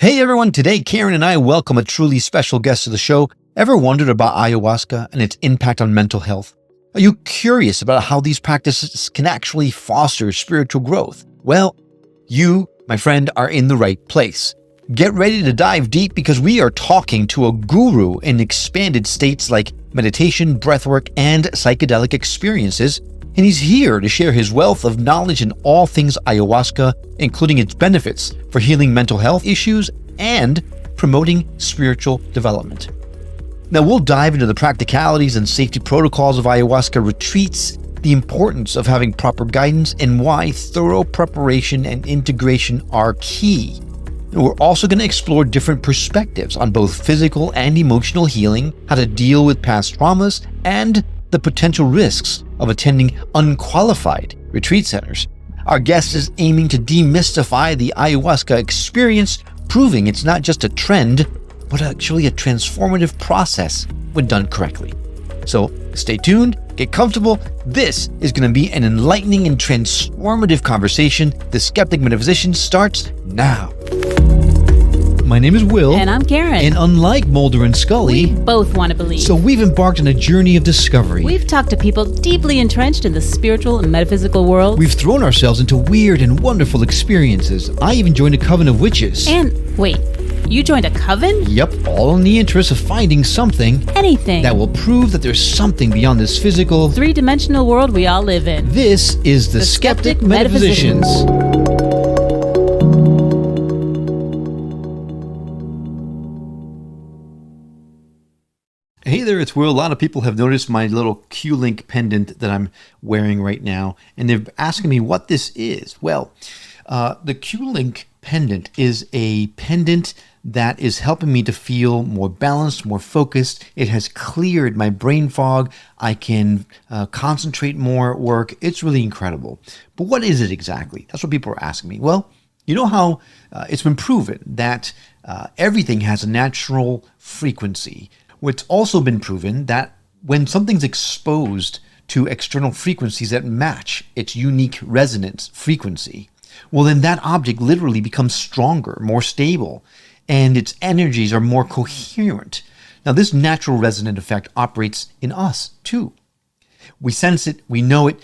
Hey everyone, today Karen and I welcome a truly special guest to the show. Ever wondered about ayahuasca and its impact on mental health? Are you curious about how these practices can actually foster spiritual growth? Well, you, my friend, are in the right place. Get ready to dive deep because we are talking to a guru in expanded states like meditation, breathwork, and psychedelic experiences, and he's here to share his wealth of knowledge in all things ayahuasca, including its benefits for healing mental health issues and promoting spiritual development. Now, we'll dive into the practicalities and safety protocols of ayahuasca retreats, the importance of having proper guidance, and why thorough preparation and integration are key. And we're also going to explore different perspectives on both physical and emotional healing, how to deal with past traumas, and the potential risks of attending unqualified retreat centers. Our guest is aiming to demystify the ayahuasca experience, proving it's not just a trend, but actually a transformative process when done correctly. So stay tuned, get comfortable. This is going to be an enlightening and transformative conversation. The Skeptic Metaphysicians starts now. My name is Will. And I'm Karen. And unlike Mulder and Scully, we both want to believe. So we've embarked on a journey of discovery. We've talked to people deeply entrenched in the spiritual and metaphysical world. We've thrown ourselves into weird and wonderful experiences. I even joined a coven of witches. And wait, you joined a coven? Yep, all in the interest of finding something. Anything. That will prove that there's something beyond this physical, three-dimensional world we all live in. This is the Skeptic Metaphysicians. Hey there, it's Will. A lot of people have noticed my little Q-Link pendant that I'm wearing right now, and they're asking me what this is. Well, the Q-Link pendant is a pendant that is helping me to feel more balanced, more focused. It has cleared my brain fog. I can concentrate more at work. It's really incredible. But what is it exactly? That's what people are asking me. Well, you know how it's been proven that everything has a natural frequency. It's also been proven that when something's exposed to external frequencies that match its unique resonance frequency, well, then that object literally becomes stronger, more stable, and its energies are more coherent. Now, this natural resonant effect operates in us, too. We sense it, we know it,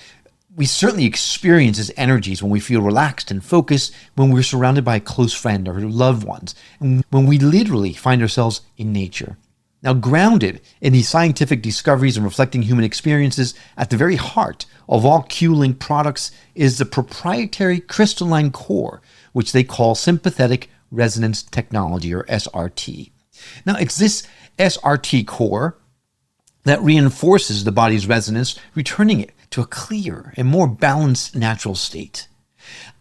we certainly experience its energies when we feel relaxed and focused, when we're surrounded by a close friend or loved ones, and when we literally find ourselves in nature. Now, grounded in these scientific discoveries and reflecting human experiences, at the very heart of all Q-Link products is the proprietary crystalline core, which they call sympathetic resonance technology, or SRT. Now, it's this SRT core that reinforces the body's resonance, returning it to a clear and more balanced natural state.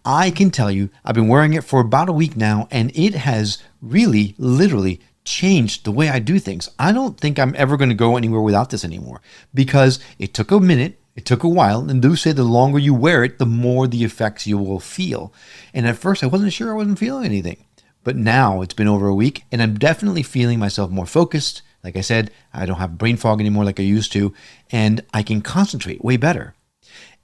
I can tell you, I've been wearing it for about a week now, and it has really, literally changed the way I do things. I don't think I'm ever going to go anywhere without this anymore, because it took a minute, it took a while, and do say the longer you wear it, the more the effects you will feel. And at first I wasn't sure I wasn't feeling anything, but now it's been over a week and I'm definitely feeling myself more focused. Like I said, I don't have brain fog anymore like I used to, and I can concentrate way better.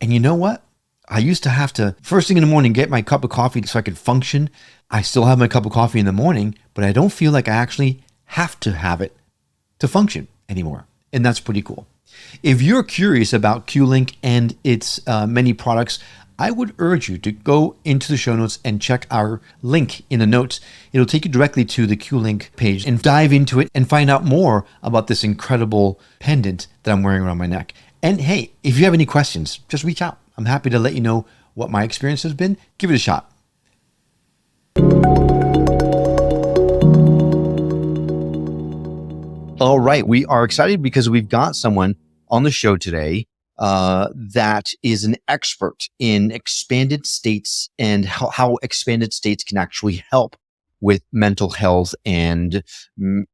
And you know what? I used to have to, first thing in the morning, get my cup of coffee so I could function. I still have my cup of coffee in the morning, but I don't feel like I actually have to have it to function anymore. And that's pretty cool. If you're curious about Q-Link and its many products, I would urge you to go into the show notes and check our link in the notes. It'll take you directly to the Q-Link page and dive into it and find out more about this incredible pendant that I'm wearing around my neck. And hey, if you have any questions, just reach out. I'm happy to let you know what my experience has been. Give it a shot. All right, we are excited because we've got someone on the show today that is an expert in expanded states and how expanded states can actually help with mental health and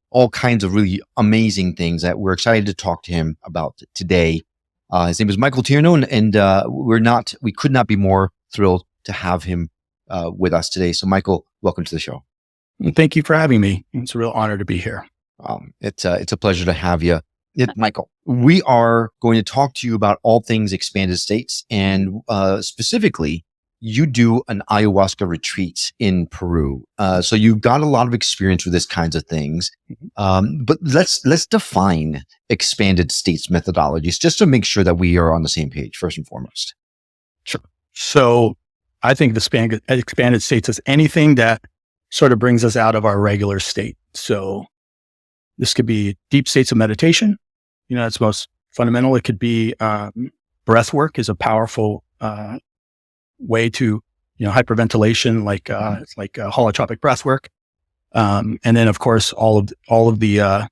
all kinds of really amazing things that we're excited to talk to him about today. His name is Michael Tierno, and we could not be more thrilled to have him with us today. So, Michael, welcome to the show. Thank you for having me. It's a real honor to be here. It's a pleasure to have you. Michael, we are going to talk to you about all things expanded states and specifically you do an ayahuasca retreat in Peru. So you've got a lot of experience with this kinds of things. But let's define expanded states methodologies just to make sure that we are on the same page first and foremost. Sure. So I think the expanded states is anything that sort of brings us out of our regular state. So this could be deep states of meditation. It's most fundamental. It could be breath work is a powerful way to, hyperventilation, like holotropic breath work. And then of course, all of the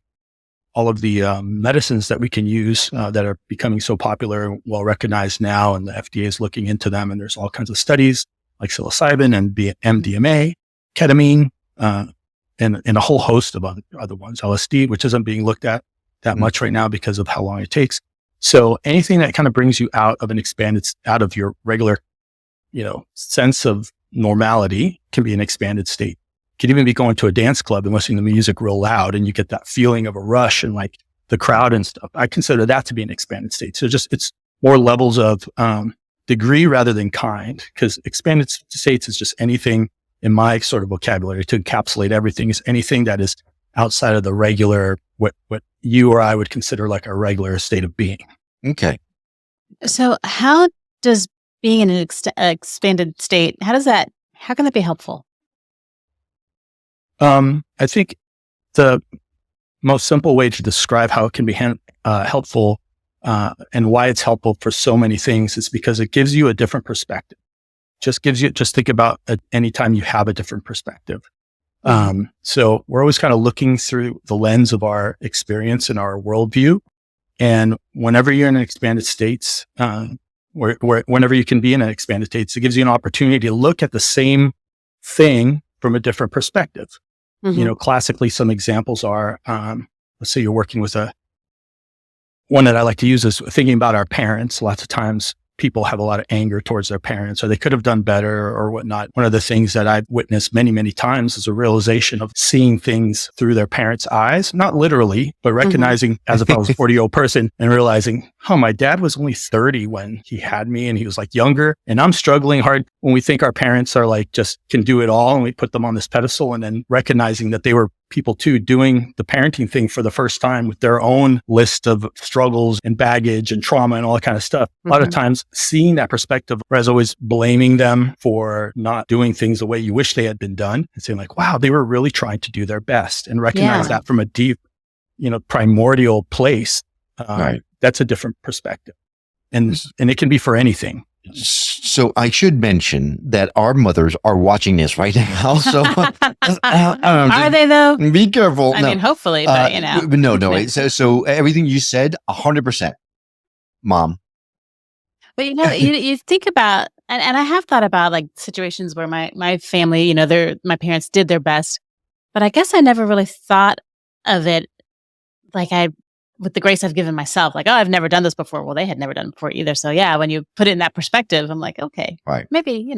medicines that we can use that are becoming so popular and well recognized now, and the FDA is looking into them. And there's all kinds of studies like psilocybin and MDMA, ketamine, and a whole host of other ones, LSD, which isn't being looked at that much right now because of how long it takes. So anything that kind of brings you out of your regular, sense of normality can be an expanded state. It could even be going to a dance club and listening to music real loud, and you get that feeling of a rush and like the crowd and stuff. I consider that to be an expanded state. So it's more levels of degree rather than kind, because expanded states is just anything, in my sort of vocabulary, to encapsulate everything, is anything that is outside of the regular, what you or I would consider like a regular state of being. Okay. So how does being in an expanded state, how can that be helpful? I think the most simple way to describe how it can be helpful and why it's helpful for so many things is because it gives you a different perspective. Just think about any time you have a different perspective. So we're always kind of looking through the lens of our experience and our worldview. And whenever you're in an expanded states, whenever you can be in an expanded states, it gives you an opportunity to look at the same thing from a different perspective. Classically, some examples are, let's say you're working with one that I like to use is thinking about our parents. Lots of times people have a lot of anger towards their parents, or they could have done better or whatnot. One of the things that I've witnessed many, many times is a realization of seeing things through their parents' eyes, not literally, but recognizing as if I was a 40-year-old person and realizing, my dad was only 30 when he had me, and he was like younger, and I'm struggling hard. When we think our parents are like, just can do it all, and we put them on this pedestal, and then recognizing that they were people too doing the parenting thing for the first time with their own list of struggles and baggage and trauma and all that kind of stuff. A lot of times seeing that perspective, whereas always blaming them for not doing things the way you wish they had been done, and saying like, wow, they were really trying to do their best, and recognize that from a deep, primordial place. Right. That's a different perspective. And it can be for anything. So I should mention that our mothers are watching this right now. So Are they though? Be careful. I mean, hopefully, but No. So everything you said, 100%, Mom. But you think about, and I have thought about like situations where my family, my parents did their best, but I guess I never really thought of it like with the grace I've given myself, like, I've never done this before. Well, they had never done it before either. So yeah, when you put it in that perspective, I'm like, okay, right. Maybe,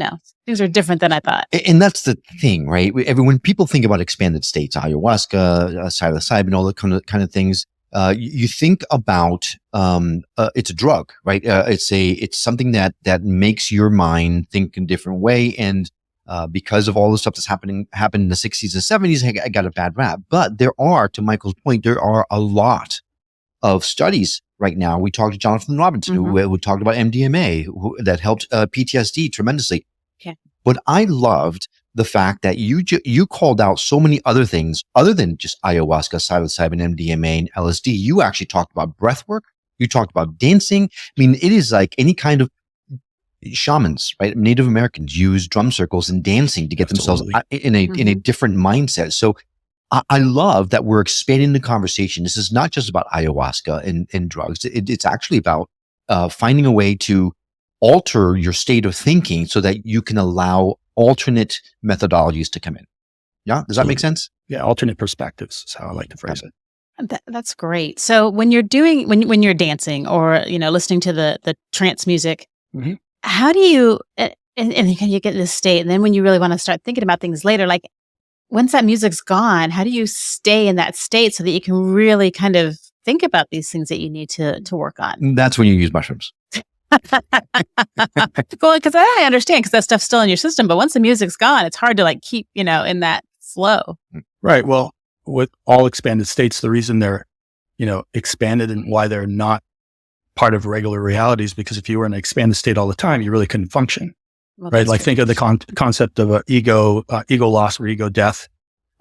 things are different than I thought. And that's the thing, right? When people think about expanded states, ayahuasca, psilocybin, all the kind of things, you think about, it's a drug, right? It's something that makes your mind think in a different way. And, because of all the stuff that's happened in the 60s and 70s, I got a bad rap. But to Michael's point, there are a lot of studies right now. We talked to Jonathan Robinson, who talked about MDMA, that helped PTSD tremendously. Yeah. But I loved the fact that you called out so many other things other than just ayahuasca, psilocybin, MDMA, and LSD. You actually talked about breath work. You talked about dancing. I mean, it is like any kind of shamans, right? Native Americans use drum circles and dancing to get themselves in a different mindset. So I love that we're expanding the conversation. This is not just about ayahuasca and drugs. It's actually about finding a way to alter your state of thinking so that you can allow alternate methodologies to come in. Yeah, does that make sense? Yeah, alternate perspectives is how I like to phrase it. That's great. So when you're when you're dancing or listening to the trance music, how do you and you get in this state, and then when you really want to start thinking about things later, like, once that music's gone, how do you stay in that state so that you can really kind of think about these things that you need to work on? That's when you use mushrooms. Well, because I understand, because that stuff's still in your system, but once the music's gone, it's hard to like keep, in that flow. Right. Well, with all expanded states, the reason they're, expanded and why they're not part of regular reality is because if you were in an expanded state all the time, you really couldn't function. Well, right. Like think of the concept of ego loss or ego death.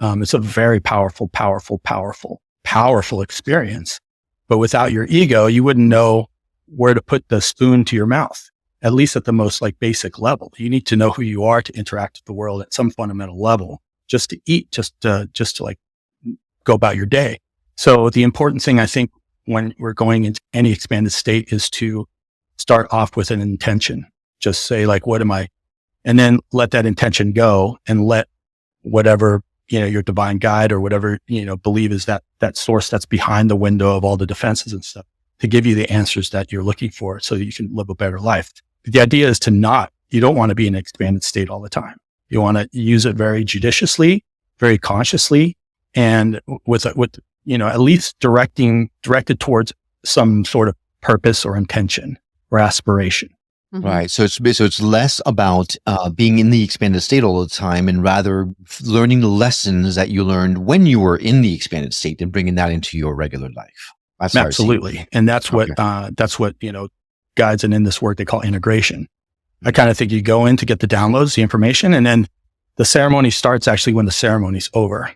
It's a very powerful experience. But without your ego, you wouldn't know where to put the spoon to your mouth, at least at the most like basic level. You need to know who you are to interact with the world at some fundamental level, just to eat, just to like go about your day. So the important thing, I think, when we're going into any expanded state is to start off with an intention. Just say like, what am I? And then let that intention go and let whatever, your divine guide or whatever, believe is that source that's behind the window of all the defenses and stuff to give you the answers that you're looking for so that you can live a better life. The idea is you don't want to be in an expanded state all the time. You want to use it very judiciously, very consciously, and with at least directed towards some sort of purpose or intention or aspiration. Mm-hmm. Right. So it's less about being in the expanded state all the time and rather learning the lessons that you learned when you were in the expanded state and bringing that into your regular life. That's absolutely. And that's what guides and in this work they call integration. I kind of think you go in to get the downloads, the information, and then the ceremony starts actually when the ceremony's over.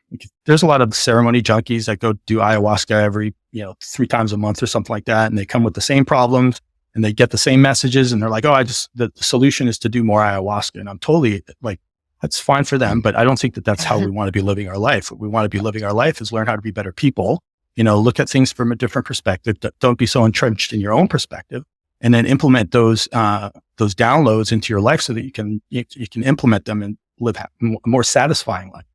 There's a lot of ceremony junkies that go do ayahuasca every, 3 times a month or something like that. And they come with the same problems and they get the same messages and they're like, the solution is to do more ayahuasca. And I'm totally like, that's fine for them, but I don't think that that's how we want to be living our life. What we want to be living our life is learn how to be better people, look at things from a different perspective. Don't be so entrenched in your own perspective, and then implement those downloads into your life so that you can implement them and live a more satisfying life.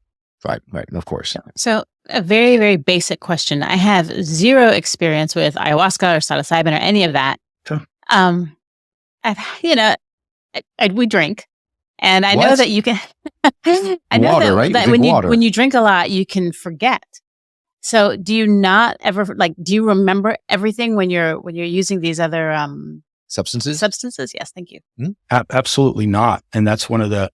Right. Of course. So a very, very basic question. I have zero experience with ayahuasca or psilocybin or any of that. Sure. We drink, and I What? know that you can. I know Water, that, right? that You drink water. when you drink a lot, you can forget. So do you not ever do you remember everything when you're using these other Substances? Yes, thank you. Absolutely not. And that's one of the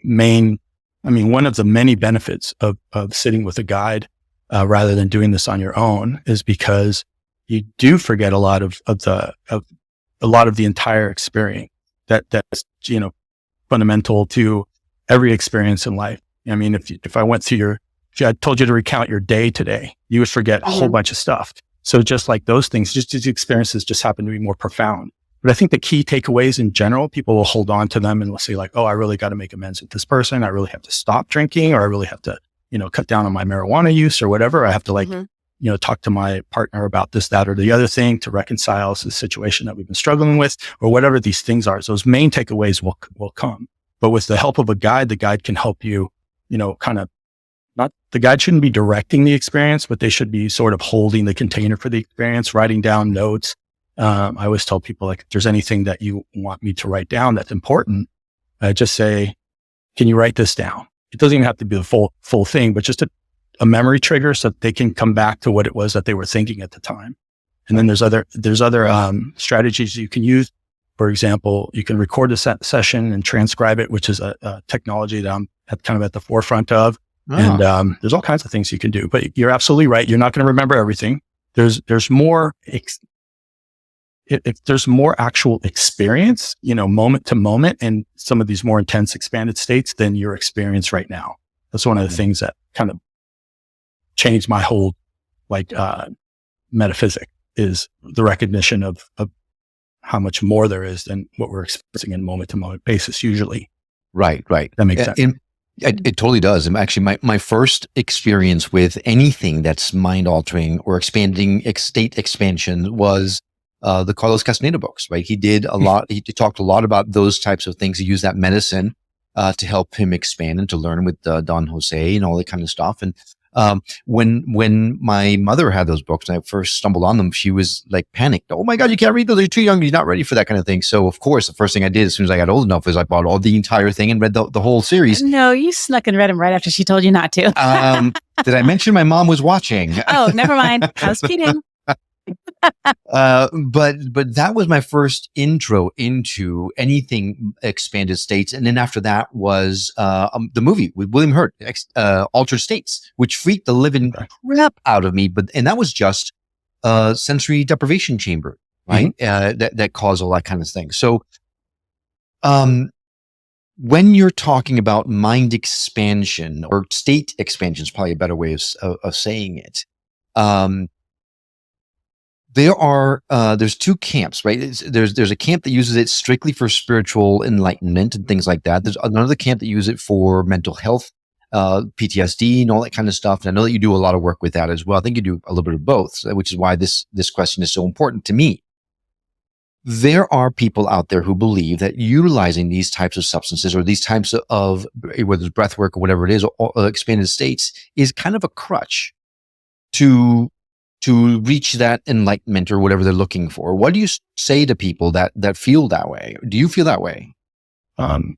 many benefits of sitting with a guide rather than doing this on your own is because you do forget a lot of the entire experience that's fundamental to every experience in life. I mean, if I told you to recount your day today, you would forget a whole bunch of stuff. So just like those things, just these experiences just happen to be more profound. But I think the key takeaways in general, people will hold on to them and will say like, oh, I really got to make amends with this person. I really have to stop drinking, or I really have to, cut down on my marijuana use or whatever. I have to talk to my partner about this, that, or the other thing to reconcile the situation that we've been struggling with, or whatever these things are. So those main takeaways will come. But with the help of a guide, the guide can help you, the guide shouldn't be directing the experience, but they should be sort of holding the container for the experience, writing down notes. I always tell people, like, if there's anything that you want me to write down that's important, just say, can you write this down? It doesn't even have to be the full thing, but just a memory trigger so that they can come back to what it was that they were thinking at the time. And then there's other strategies you can use. For example, you can record a session and transcribe it, which is a technology that I'm at the forefront of. Oh. And there's all kinds of things you can do, but you're absolutely right. You're not going to remember everything. There's more. If there's more actual experience, moment to moment, and some of these more intense expanded states than your experience right now. That's one of the things that kind of changed my whole metaphysic, is the recognition of how much more there is than what we're experiencing in moment to moment basis usually. Right. That makes sense. It totally does. And actually, my first experience with anything that's mind altering or expanding state expansion was the Carlos Castaneda books, right? He did a lot. He talked a lot about those types of things. He used that medicine to help him expand and to learn with Don Jose and all that kind of stuff. And when my mother had those books and I first stumbled on them, she was like panicked. Oh my God, you can't read those. You're too young. You're not ready for that kind of thing. So of course, the first thing I did as soon as I got old enough is I bought all the entire thing and read the whole series. No, you snuck and read them right after she told you not to. Did I mention my mom was watching? Oh, never mind. I was kidding. But that was my first intro into anything expanded states, and then after that was the movie with William Hurt, Altered States, which freaked the living crap out of me. And that was just sensory deprivation chamber, right? That caused all that kind of thing. So, when you're talking about mind expansion or state expansion is probably a better way of saying it. There's two camps, right? There's a camp that uses it strictly for spiritual enlightenment and things like that. There's another camp that uses it for mental health, PTSD and all that kind of stuff. And I know that you do a lot of work with that as well. I think you do a little bit of both, which is why this question is so important to me. There are people out there who believe that utilizing these types of substances or these types of, whether it's breath work or whatever it is, or expanded states, is kind of a crutch to reach that enlightenment or whatever they're looking for. What do you say to people that feel that way? Do you feel that way? I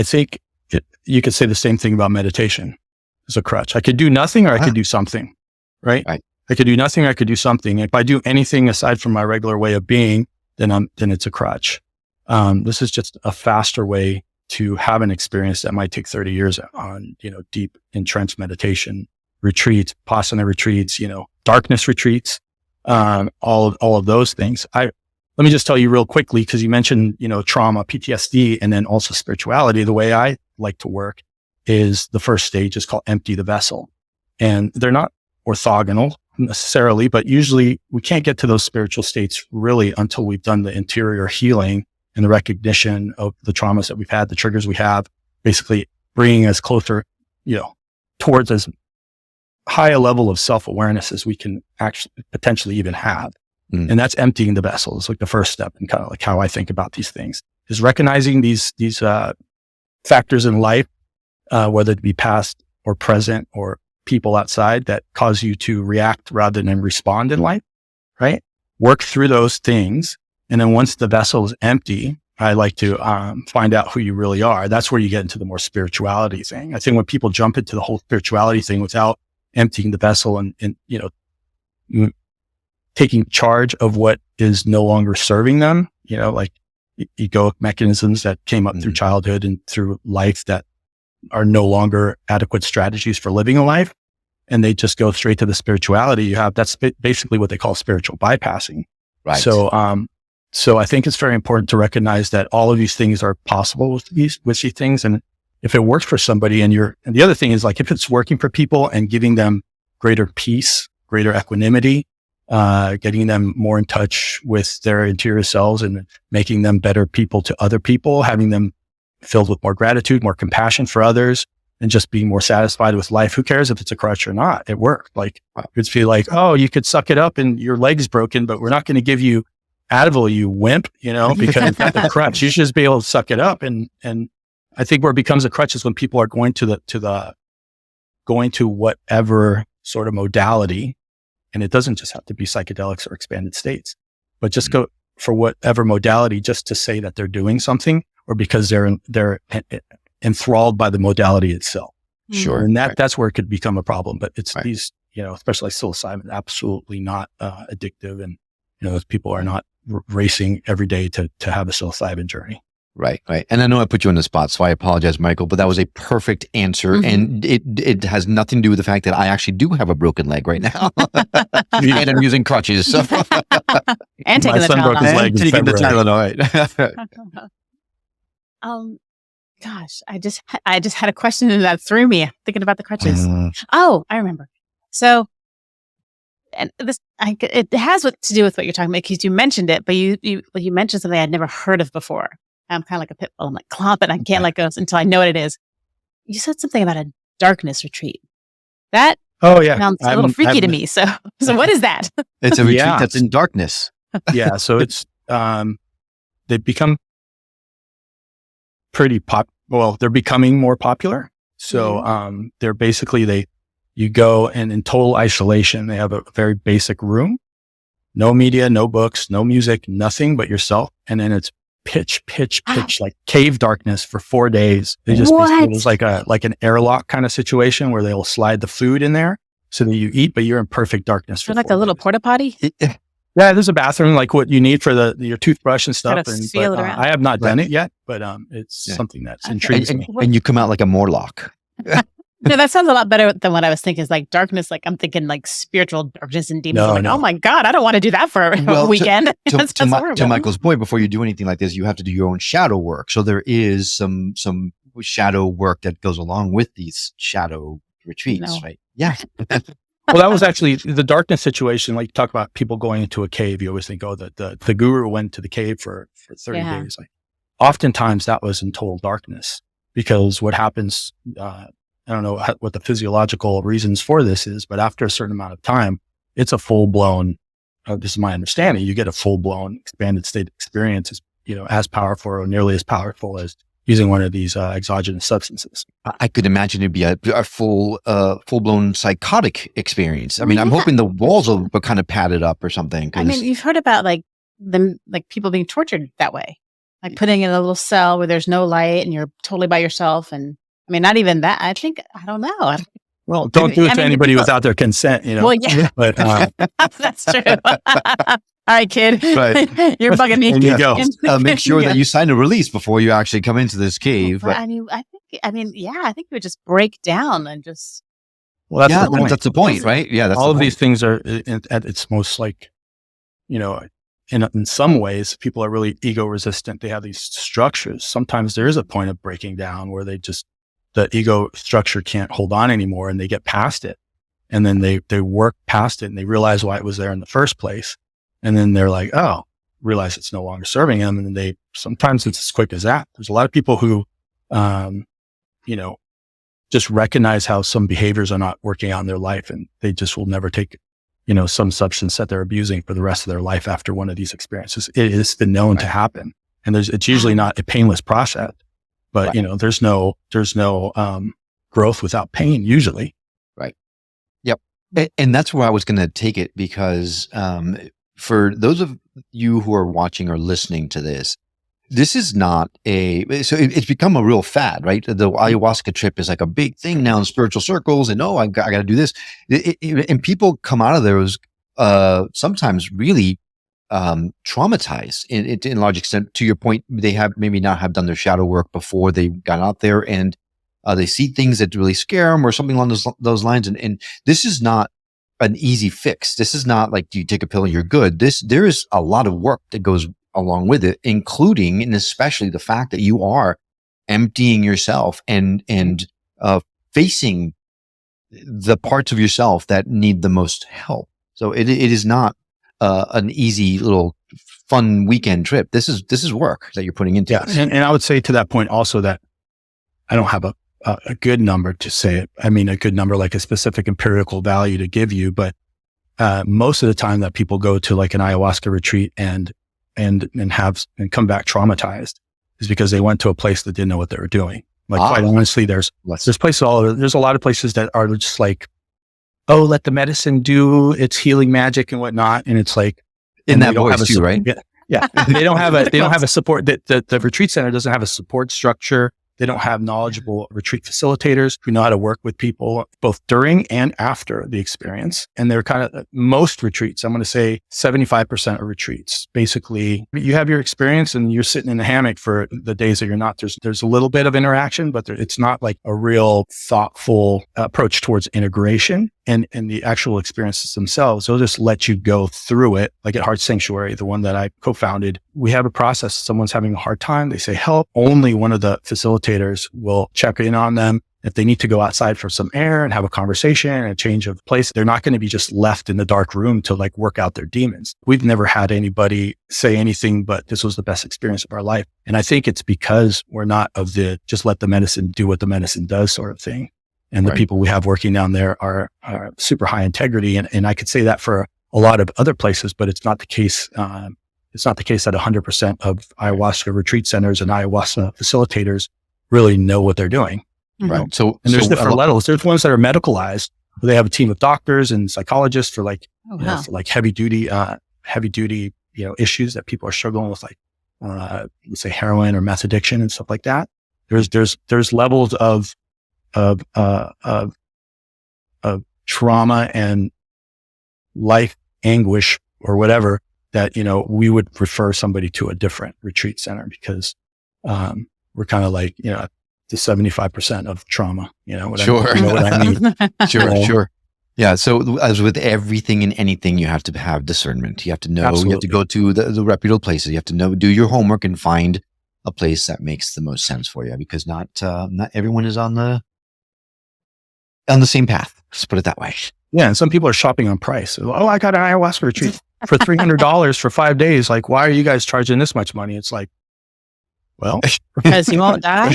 think you could say the same thing about meditation as a crutch. I could do nothing or I could do something, right? I could do nothing or I could do something. If I do anything aside from my regular way of being, then it's a crutch. This is just a faster way to have an experience that might take 30 years on, deep entrenched meditation retreats, Vipassana retreats, darkness retreats, all of those things. Let me just tell you real quickly, because you mentioned, trauma, PTSD, and then also spirituality. The way I like to work is the first stage is called empty the vessel. And they're not orthogonal necessarily, but usually we can't get to those spiritual states really until we've done the interior healing and the recognition of the traumas that we've had, the triggers we have, basically bringing us closer, towards as high a level of self-awareness as we can actually potentially even have. And that's emptying the vessel. It's like the first step, and kind of like how I think about these things is recognizing these factors in life, whether it be past or present or people outside that cause you to react rather than respond in life, right? Work through those things. And then once the vessel is empty, I like to find out who you really are. That's where you get into the more spirituality thing. I think when people jump into the whole spirituality thing without emptying the vessel and taking charge of what is no longer serving them, like egoic mechanisms that came up through childhood and through life that are no longer adequate strategies for living a life. And they just go straight to the spirituality you have. That's basically what they call spiritual bypassing. Right. So I think it's very important to recognize that all of these things are possible with these things. And if it works for somebody and the other thing is like, if it's working for people and giving them greater peace, greater equanimity, getting them more in touch with their interior selves and making them better people to other people, having them filled with more gratitude, more compassion for others, and just being more satisfied with life. Who cares if it's a crutch or not? It worked. Like, you'd feel like, oh, you could suck it up and your leg's broken, but we're not going to give you Advil, you wimp, because that's a crutch. You should just be able to suck it up. And I think where it becomes a crutch is when people are going to whatever sort of modality. And it doesn't just have to be psychedelics or expanded states, but just go for whatever modality just to say that they're doing something, or because they're enthralled by the modality itself. Sure. And that's where it could become a problem. But it's these, especially like psilocybin, absolutely not addictive. And, those people are not racing every day to have a psilocybin journey. Right. And I know I put you on the spot, so I apologize, Michael, but that was a perfect answer. And it has nothing to do with the fact that I actually do have a broken leg right now. And I'm using crutches. So. And taking My the son broke his Tylenol. leg in Taking the February. Tylenol, right. Gosh, I just had a question and that threw me thinking about the crutches. Oh, I remember. So, and it has to do with what you're talking about, because you mentioned it, but you mentioned something I'd never heard of before. I'm kind of like a pit bull. I'm like clomp, and I can't let go until I know what it is. You said something about a darkness retreat. That sounds a little freaky to me. So what is that? It's a retreat that's in darkness. Yeah. So it's, they've become pretty they're becoming more popular. So, they're basically, you go and in total isolation, they have a very basic room, no media, no books, no music, nothing but yourself. And then it's pitch, like cave darkness for 4 days. They just basically, it was like an airlock kind of situation where they'll slide the food in there so that you eat, but you're in perfect darkness. So like a little porta potty? Yeah, there's a bathroom, like what you need for your toothbrush and stuff. Gotta feel it around. I have not done it yet, but it's something that's intrigues me. And you come out like a Morlock. No, that sounds a lot better than what I was thinking. Is like darkness. Like I'm thinking like spiritual darkness and demons. Oh my God, I don't want to do that for a weekend. To Michael's point, before you do anything like this, you have to do your own shadow work. So there is some shadow work that goes along with these shadow retreats, right? Yeah. Well, that was actually the darkness situation. Like you talk about people going into a cave, you always think, oh, the guru went to the cave for 30 days. Like, oftentimes that was in total darkness, because what happens, I don't know what the physiological reasons for this is, but after a certain amount of time, it's a full blown, this is my understanding, you get a full blown expanded state experience, is, as powerful or nearly as powerful as using one of these exogenous substances. I could imagine it'd be a full blown psychotic experience. I mean, I'm hoping the walls will be kind of padded up or something. I mean, you've heard about like people being tortured that way, like putting in a little cell where there's no light and you're totally by yourself. And I mean, not even that. I don't know. Well, don't do it to anybody without their consent, Well, yeah, but that's true. All right, kid. Right. You're bugging me. There you go. Make sure that you sign a release before you actually come into this cave. But I think it would just break down and just. Well, that's the point, right? Yeah. That's all of these things are at its most like, in some ways, people are really ego resistant. They have these structures. Sometimes there is a point of breaking down where the ego structure can't hold on anymore, and they get past it. And then they work past it and they realize why it was there in the first place. And then they're like, oh, realize it's no longer serving them. And then sometimes it's as quick as that. There's a lot of people who, just recognize how some behaviors are not working out in their life, and they just will never take, some substance that they're abusing for the rest of their life after one of these experiences. It has been known to happen. And it's usually not a painless process, but there's no growth without pain usually. Right. Yep. And that's where I was going to take it, because, for those of you who are watching or listening to this, this is not it's become a real fad, right? The ayahuasca trip is like a big thing now in spiritual circles, and I got to do this. And people come out of there sometimes really traumatized in large extent. To your point, they have maybe not have done their shadow work before they got out there, and they see things that really scare them or something along those lines. And this is not an easy fix. This is not like, do you take a pill and you're good? There is a lot of work that goes along with it, including and especially the fact that you are emptying yourself and facing the parts of yourself that need the most help. So it is not an easy little fun weekend trip. This is work that you're putting into it. And I would say to that point also that I don't have a good number to say it. I mean, a good number, like a specific empirical value to give you, but most of the time that people go to like an ayahuasca retreat and come back traumatized is because they went to a place that didn't know what they were doing. Like quite honestly, there's places all over. There's a lot of places that are just like, oh, let the medicine do its healing magic and whatnot. And it's like, in that voice too, right? Yeah. They don't have a support. The retreat center doesn't have a support structure. They don't have knowledgeable retreat facilitators who know how to work with people both during and after the experience. And they're kind of most retreats. I'm going to say 75% of retreats. Basically, you have your experience and you're sitting in the hammock for the days that you're not. There's a little bit of interaction, but it's not like a real thoughtful approach towards integration and the actual experiences themselves. They'll just let you go through it. Like at Heart Sanctuary, the one that I co-founded, we have a process. Someone's having a hard time. They say help. Only one of the facilitators will check in on them. If they need to go outside for some air and have a conversation and a change of place, they're not going to be just left in the dark room to like work out their demons. We've never had anybody say anything, but this was the best experience of our life. And I think it's because we're not of the just let the medicine do what the medicine does sort of thing. And the people we have working down there are super high integrity. And I could say that for a lot of other places, but it's not the case. It's not the case that 100% of ayahuasca retreat centers and ayahuasca facilitators really know what they're doing. Right. And there's different levels. There's ones that are medicalized. They have a team of doctors and psychologists for like, for like heavy duty, issues that people are struggling with, like, let's say heroin or meth addiction and stuff like that. There's levels of trauma and life anguish or whatever, that, we would refer somebody to a different retreat center because, we're kind of like, the 75% of trauma, Sure. You know what I mean? Sure. Yeah. So as with everything and anything, you have to have discernment. You have to know, Absolutely. you have to go to the reputable places. You have to know, do your homework and find a place that makes the most sense for you, because not everyone is on the same path. Let's put it that way. Yeah. And some people are shopping on price. Oh, I got an ayahuasca retreat for $300 for 5 days. Like, why are you guys charging this much money? It's like, well, Because you won't die.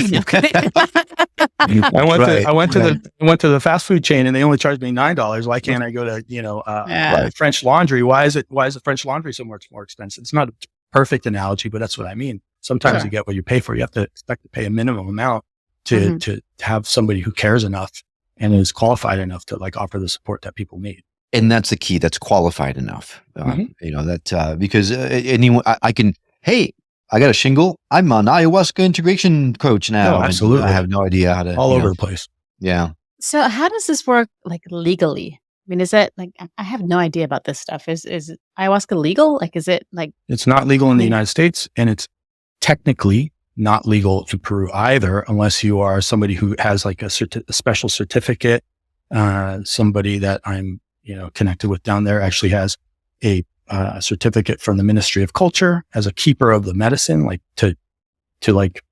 I went to the fast food chain and they only charged me $9. Why can't I go to, French Laundry? Why is the French Laundry so much more expensive? It's not a perfect analogy, but that's what I mean. Sometimes you get what you pay for. You have to expect to pay a minimum amount to have somebody who cares enough and is qualified enough to like offer the support that people need. And that's the key. That's qualified enough. Because anyone, I can, hey, I got a shingle. I'm an ayahuasca integration coach now. Oh, absolutely. I have no idea how to. All over the place. Yeah. So how does this work like legally? I mean, is it like, I have no idea about this stuff. Is ayahuasca legal? Like, is it like? It's not legal in the United States, and it's technically not legal in Peru either, unless you are somebody who has like a special certificate. Somebody that I'm, connected with down there actually has a certificate from the Ministry of Culture as a keeper of the medicine, like to like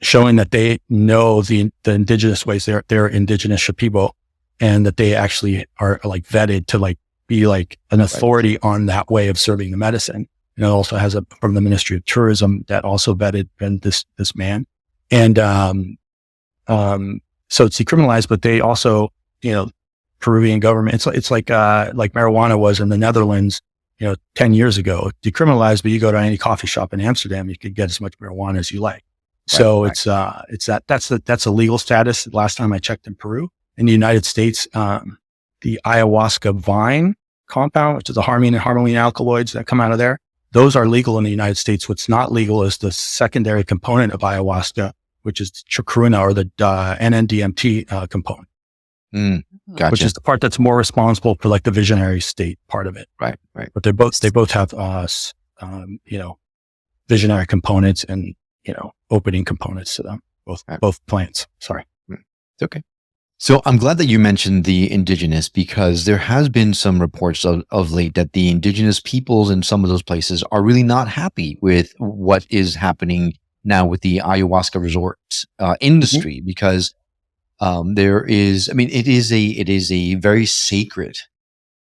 showing that they know the indigenous ways. They're indigenous Shipibo, and that they actually are like vetted to like be like an authority on that way of serving the medicine. And it also has from the Ministry of Tourism that also vetted this man. And, so it's decriminalized, but they also, Peruvian government, it's like marijuana was in the Netherlands, 10 years ago, decriminalized, but you go to any coffee shop in Amsterdam, you could get as much marijuana as you like. That's a legal status. Last time I checked in Peru. In the United States, the ayahuasca vine compound, which is the harmine and harmaline alkaloids that come out of there, those are legal in the United States. What's not legal is the secondary component of ayahuasca, which is the chacruna or the NN-DMT component. Gotcha. Which is the part that's more responsible for like the visionary state part of it. Right. But they both have, visionary components and, opening components to them. Both plants. Sorry. It's okay. So I'm glad that you mentioned the indigenous, because there has been some reports of late that the indigenous peoples in some of those places are really not happy with what is happening now with the ayahuasca resort industry, because it is a very sacred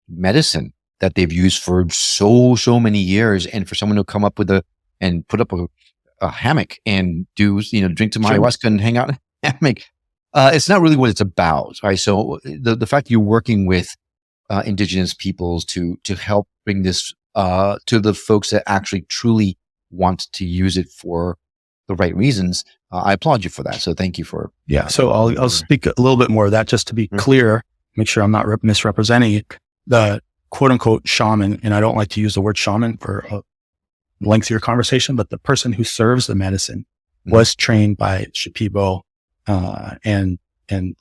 medicine that they've used for so many years. And for someone to come up with and put up a hammock and drink some ayahuasca and hang out in a hammock, it's not really what it's about, right? So the fact that you're working with indigenous peoples to help bring this to the folks that actually truly want to use it for the right reasons, I applaud you for that. So thank you for. Yeah. So I'll speak a little bit more of that just to be clear, make sure I'm not misrepresenting it. The quote unquote shaman, and I don't like to use the word shaman for a lengthier conversation, but the person who serves the medicine was trained by Shipibo, and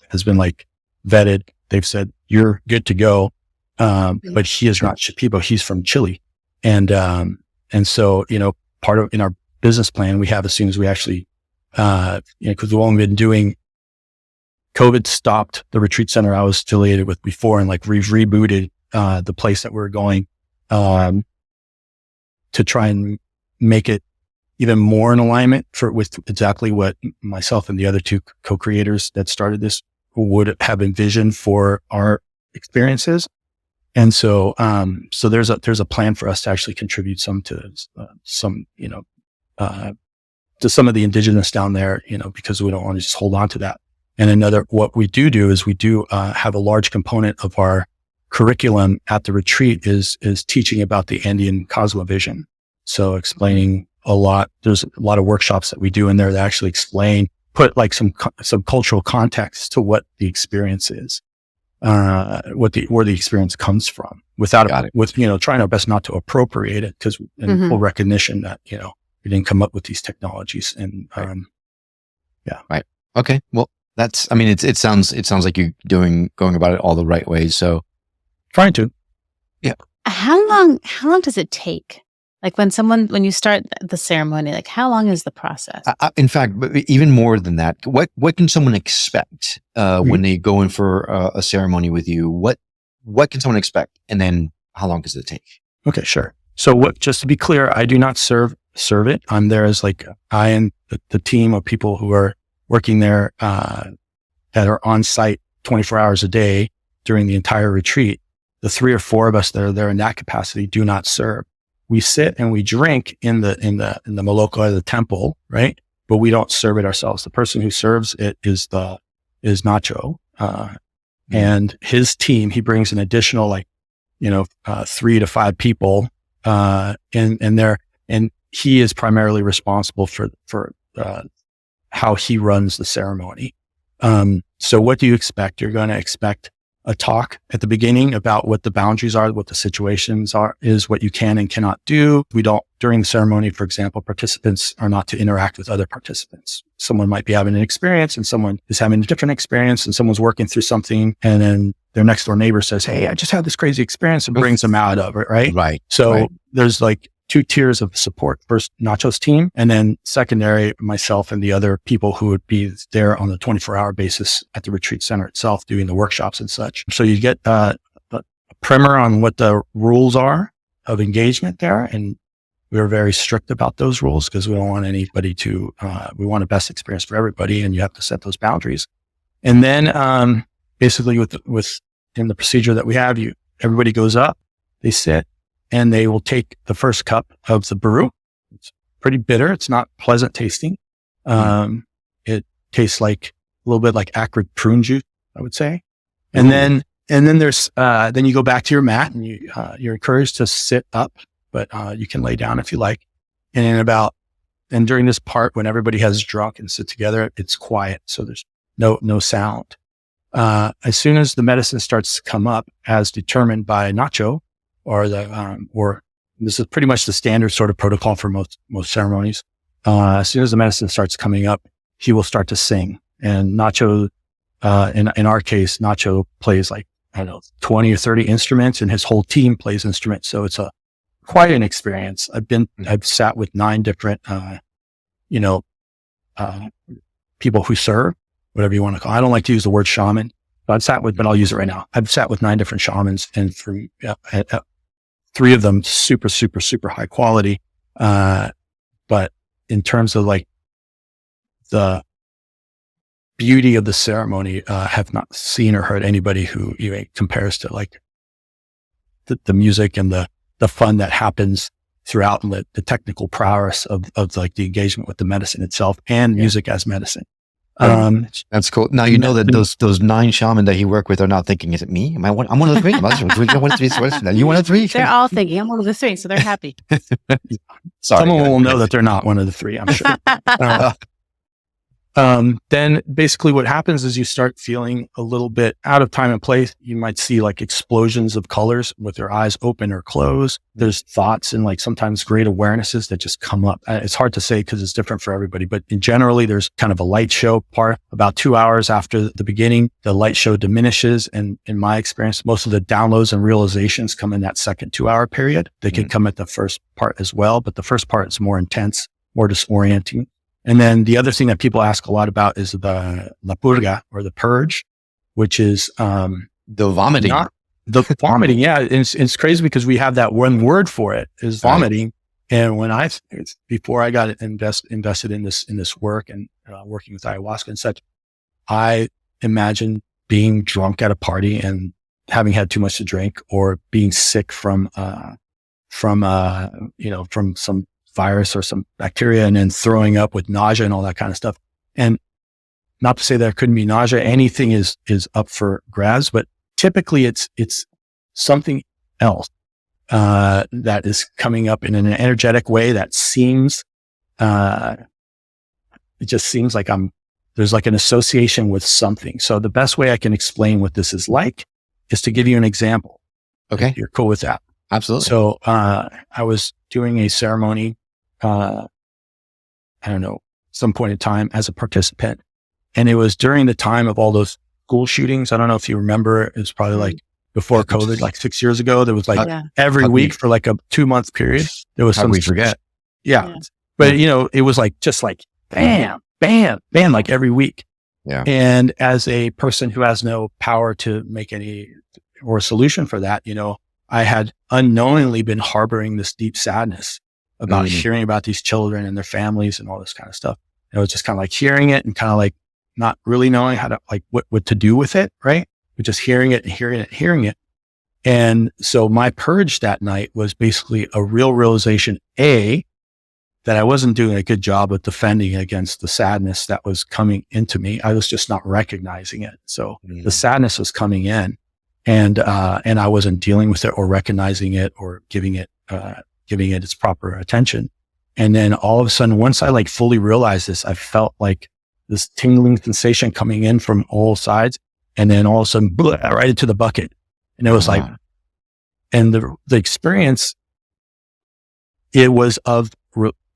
has been like vetted. They've said, you're good to go. But he is not Shipibo. He's from Chile. And so, part of, in our business plan, we have, as soon as we actually, cause we've only been doing, COVID stopped the retreat center I was affiliated with before, and like we've rebooted, the place that we're going, to try and make it even more in alignment with exactly what myself and the other two co-creators that started this would have envisioned for our experiences. And so, there's a plan for us to actually contribute some to some of the indigenous down there, because we don't want to just hold on to that. And what we do is we do have a large component of our curriculum at the retreat is teaching about the Andean cosmovision. So explaining there's a lot of workshops that we do in there that actually put like some cultural context to what the experience is, where the experience comes from, trying our best not to appropriate it, because in full recognition that, we didn't come up with these technologies. And, Right. Okay. Well, I mean, it sounds like you're going about it all the right ways. So Trying to. How long does it take? Like when you start the ceremony, like how long is the process? in fact, but even more than that, what can someone expect when they go in for a ceremony with you? What can someone expect, and then how long does it take? Okay, sure. So just to be clear, I do not serve it. I'm there as like, I and the team of people who are working there, that are on site 24 hours a day during the entire retreat. The 3 or 4 of us that are there in that capacity do not serve. We sit and we drink in the maloka of the temple, right? But we don't serve it ourselves. The person who serves it is Nacho, and his team. He brings an additional 3 to 5 people, and he is primarily responsible for how he runs the ceremony. So what do you expect? You're going to expect a talk at the beginning about what the boundaries are, what the situations is what you can and cannot do. During the ceremony, for example, participants are not to interact with other participants. Someone might be having an experience and someone is having a different experience, and someone's working through something, and then their next door neighbor says, "Hey, I just had this crazy experience," and brings them out of it, right? Right. So right. There's like 2 tiers of support. First, Nacho's team, and then secondary, myself and the other people who would be there on a 24-hour basis at the retreat center itself, doing the workshops and such. So you get a primer on what the rules are of engagement there. And we're very strict about those rules because we don't want anybody we want a best experience for everybody, and you have to set those boundaries. And then, basically in the procedure that we have, everybody goes up, they sit, and they will take the first cup of the brew. It's pretty bitter. It's not pleasant tasting. It tastes like a little bit like acrid prune juice, I would say. And then there's, then you go back to your mat, and you're encouraged to sit up, but you can lay down if you like. And during this part, when everybody has drunk and sit together, it's quiet. So there's no sound. As soon as the medicine starts to come up, as determined by Nacho, or this is pretty much the standard sort of protocol for most ceremonies. As soon as the medicine starts coming up, he will start to sing. And Nacho, in our case, Nacho plays 20 or 30 instruments, and his whole team plays instruments. So it's quite an experience. I've sat with 9 different, people who serve, whatever you want to call it. I don't like to use the word shaman, but I'll use it right now. I've sat with 9 different shamans, and 3 of them super, super, super high quality. But in terms of the beauty of the ceremony, have not seen or heard anybody who compares to the music and the fun that happens throughout, and the technical prowess of the engagement with the medicine itself and music as medicine. That's cool. Now, that those 9 shaman that you work with are not thinking, "Is it me? I'm one of the 3. You one of the 3? They're all thinking, "I'm one of the 3," so they're happy. Sorry, someone will know that they're not one of the 3, I'm sure. Then basically what happens is you start feeling a little bit out of time and place. You might see explosions of colors with your eyes open or closed. There's thoughts and sometimes great awarenesses that just come up. It's hard to say because it's different for everybody, but generally there's kind of a light show part. About 2 hours after the beginning, the light show diminishes. And in my experience, most of the downloads and realizations come in that second 2-hour period. They can come at the first part as well, but the first part is more intense, more disorienting. And then the other thing that people ask a lot about is the La Purga, or the Purge, which is the vomiting. The vomiting, yeah. It's crazy because we have that one word for it, is vomiting. Right. And before I got invested in this work and working with ayahuasca and such, I imagined being drunk at a party and having had too much to drink, or being sick from some virus or some bacteria, and then throwing up with nausea and all that kind of stuff. And not to say there couldn't be nausea, anything is up for grabs, but typically it's something else, that is coming up in an energetic way that seems, it just seems like there's an association with something. So the best way I can explain what this is to give you an example. Okay. If you're cool with that. Absolutely. So, I was doing a ceremony, I don't know, some point in time as a participant. And it was during the time of all those school shootings. I don't know if you remember, it was probably like before COVID, like 6 years ago. There was like every week for like a 2-month period. There was some. We forget? Yeah. But it was like, just like bam, bam, bam, like every week. Yeah. And as a person who has no power to make any or a solution for that, I had unknowingly been harboring this deep sadness about hearing about these children and their families and all this kind of stuff. And it was just kind of like hearing it and kind of like not really knowing how to, like, what to do with it. Right. But just hearing it and hearing it, and hearing it. And so my purge that night was basically a real realization, that I wasn't doing a good job of defending against the sadness that was coming into me. I was just not recognizing it. So the sadness was coming in, and I wasn't dealing with it or recognizing it or giving it its proper attention. And then all of a sudden, once I like fully realized this, I felt like this tingling sensation coming in from all sides. And then all of a sudden, right into the bucket. And it was like, and the experience, it was of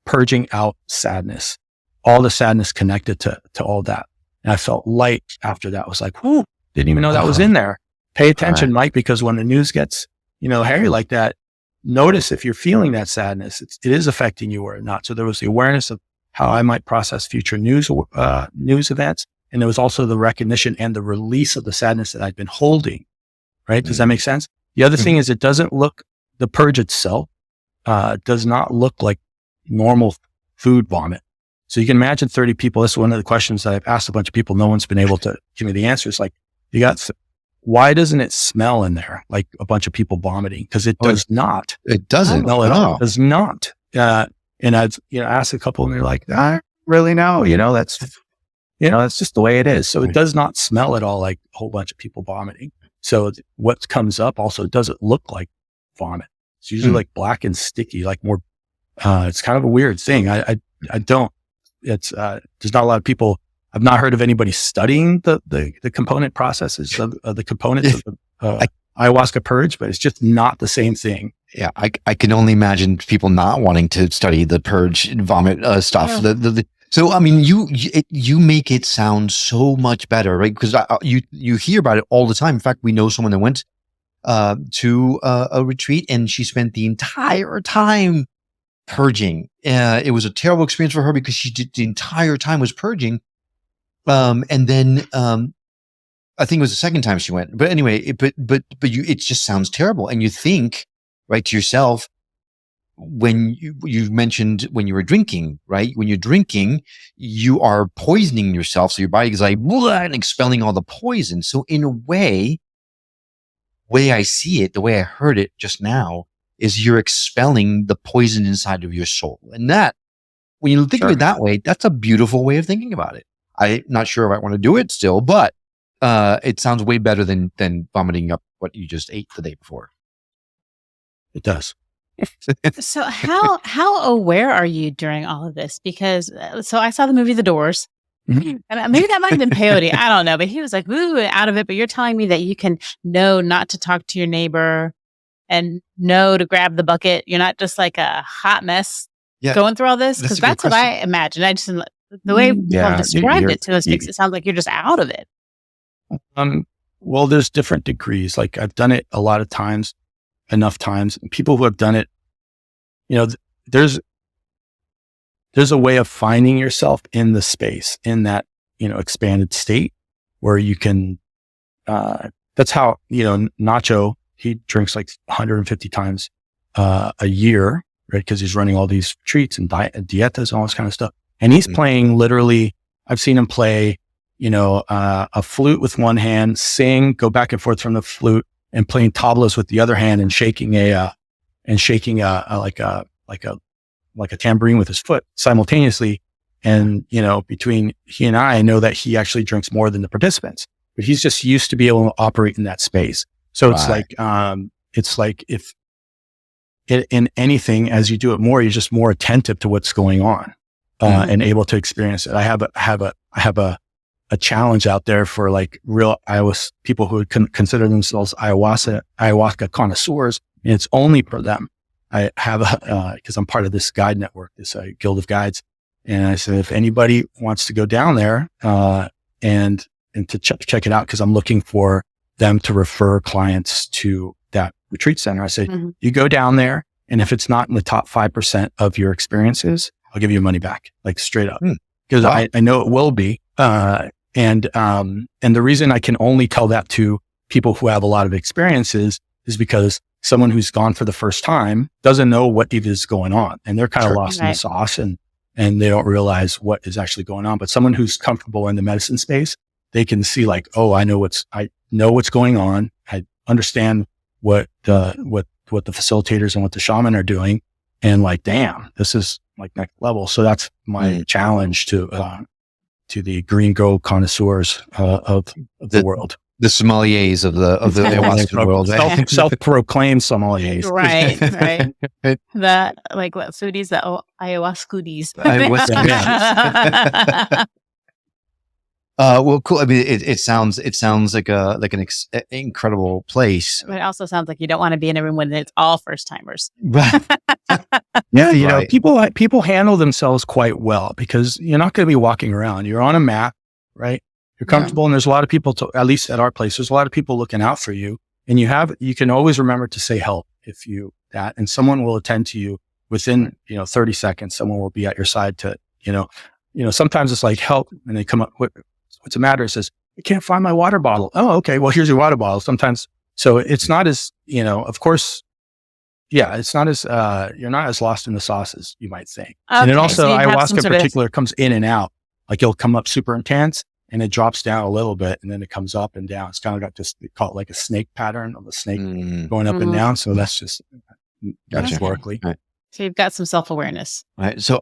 purging out sadness, all the sadness connected to all that. And I felt light after that. I was like, whoo, didn't even know that was in there. Pay attention, Mike, because when the news gets, hairy like that, notice if you're feeling that sadness, it is affecting you or not. So there was the awareness of how I might process future news events. And there was also the recognition and the release of the sadness that I'd been holding. Right. Does that make sense? The other thing is, the purge itself, does not look like normal food vomit. So you can imagine 30 people. This is one of the questions that I've asked a bunch of people. No one's been able to give me the answer. It's like, why doesn't it smell in there like a bunch of people vomiting? Because it does not. It doesn't. Smell at all. It does not. And I've, asked a couple and they're like, I don't really know. That's just the way it is. So it does not smell at all like a whole bunch of people vomiting. So what comes up also doesn't look like vomit. It's usually like black and sticky, like more. It's kind of a weird thing. I don't. It's there's not a lot of people. I've not heard of anybody studying the component processes of the components of the ayahuasca purge, but it's just not the same thing. Yeah, I can only imagine people not wanting to study the purge and vomit stuff. Yeah. So I mean, you make it sound so much better, right? Because you hear about it all the time. In fact, we know someone that went to a retreat and she spent the entire time purging. It was a terrible experience for her because she did the entire time was purging. And then I think it was the second time she went. But anyway, it just sounds terrible. And you think, right, to yourself, when you mentioned when you were drinking, right? When you're drinking, you are poisoning yourself. So your body is like, blah, and expelling all the poison. So in a way I see it, the way I heard it just now, is you're expelling the poison inside of your soul. And that, when you think of it that way, that's a beautiful way of thinking about it. I'm not sure if I want to do it still, but it sounds way better than vomiting up what you just ate the day before. It does. So how aware are you during all of this? Because so I saw the movie The Doors, and maybe that might have been peyote. I don't know, but he was like woo out of it. But you're telling me that you can know not to talk to your neighbor and know to grab the bucket. You're not just like a hot mess going through all this, because that's what I imagine. I just the way people described it to us makes it sound like you're just out of it. Well, there's different degrees. Like I've done it a lot of times. Enough times. People who have done it, there's a way of finding yourself in the space, in that, expanded state where you can, that's how, Nacho, he drinks like 150 times, a year, right? Cause he's running all these retreats and dietas and all this kind of stuff. And he's playing literally, I've seen him play, a flute with one hand, sing, go back and forth from the flute, and playing tablas with the other hand and shaking a tambourine with his foot simultaneously. And, between he and I know that he actually drinks more than the participants, but he's just used to be able to operate in that space. So it's like if in anything, as you do it more, you're just more attentive to what's going on, and able to experience it. I have a challenge out there for like real people who would consider themselves ayahuasca connoisseurs, and it's only for them. I have because I'm part of this guide network, this guild of guides, and I said if anybody wants to go down there, and to check it out, because I'm looking for them to refer clients to that retreat center. I say, you go down there, and if it's not in the top 5% of your experiences, I'll give you money back, like straight up, because I know it will be. And the reason I can only tell that to people who have a lot of experiences is because someone who's gone for the first time doesn't know what even is going on, and they're kind of lost in the sauce, and they don't realize what is actually going on. But someone who's comfortable in the medicine space, they can see like, oh, I know what's going on. I understand what the facilitators and what the shaman are doing. And like, damn, this is like next level. So that's my challenge to the green gold connoisseurs of the world. The sommeliers of the ayahuasca world. Self-proclaimed sommeliers. Right. The, like, what foodies? The ayahuascoodies. Well, cool. I mean, it sounds like an incredible place. But it also sounds like you don't want to be in a room when it's all first timers. Right. Yeah, you know, people handle themselves quite well, because you're not going to be walking around. You're on a mat, right? You're comfortable, and there's a lot of people, at least at our place, there's a lot of people looking out for you, and you can always remember to say help and someone will attend to you within, 30 seconds. Someone will be at your side to, sometimes it's like help, and they come up, what's the matter? It says, I can't find my water bottle. Oh, okay. Well, here's your water bottle. Sometimes, so it's not as, of course, it's not as, you're not as lost in the sauce as you might think. Okay, and it also, so ayahuasca in particular comes in and out. Like it'll come up super intense, and it drops down a little bit, and then it comes up and down. It's kind of got this, we call it like a snake pattern of a snake going up and down. So that's just metaphorically. Right. So you've got some self-awareness. Right. So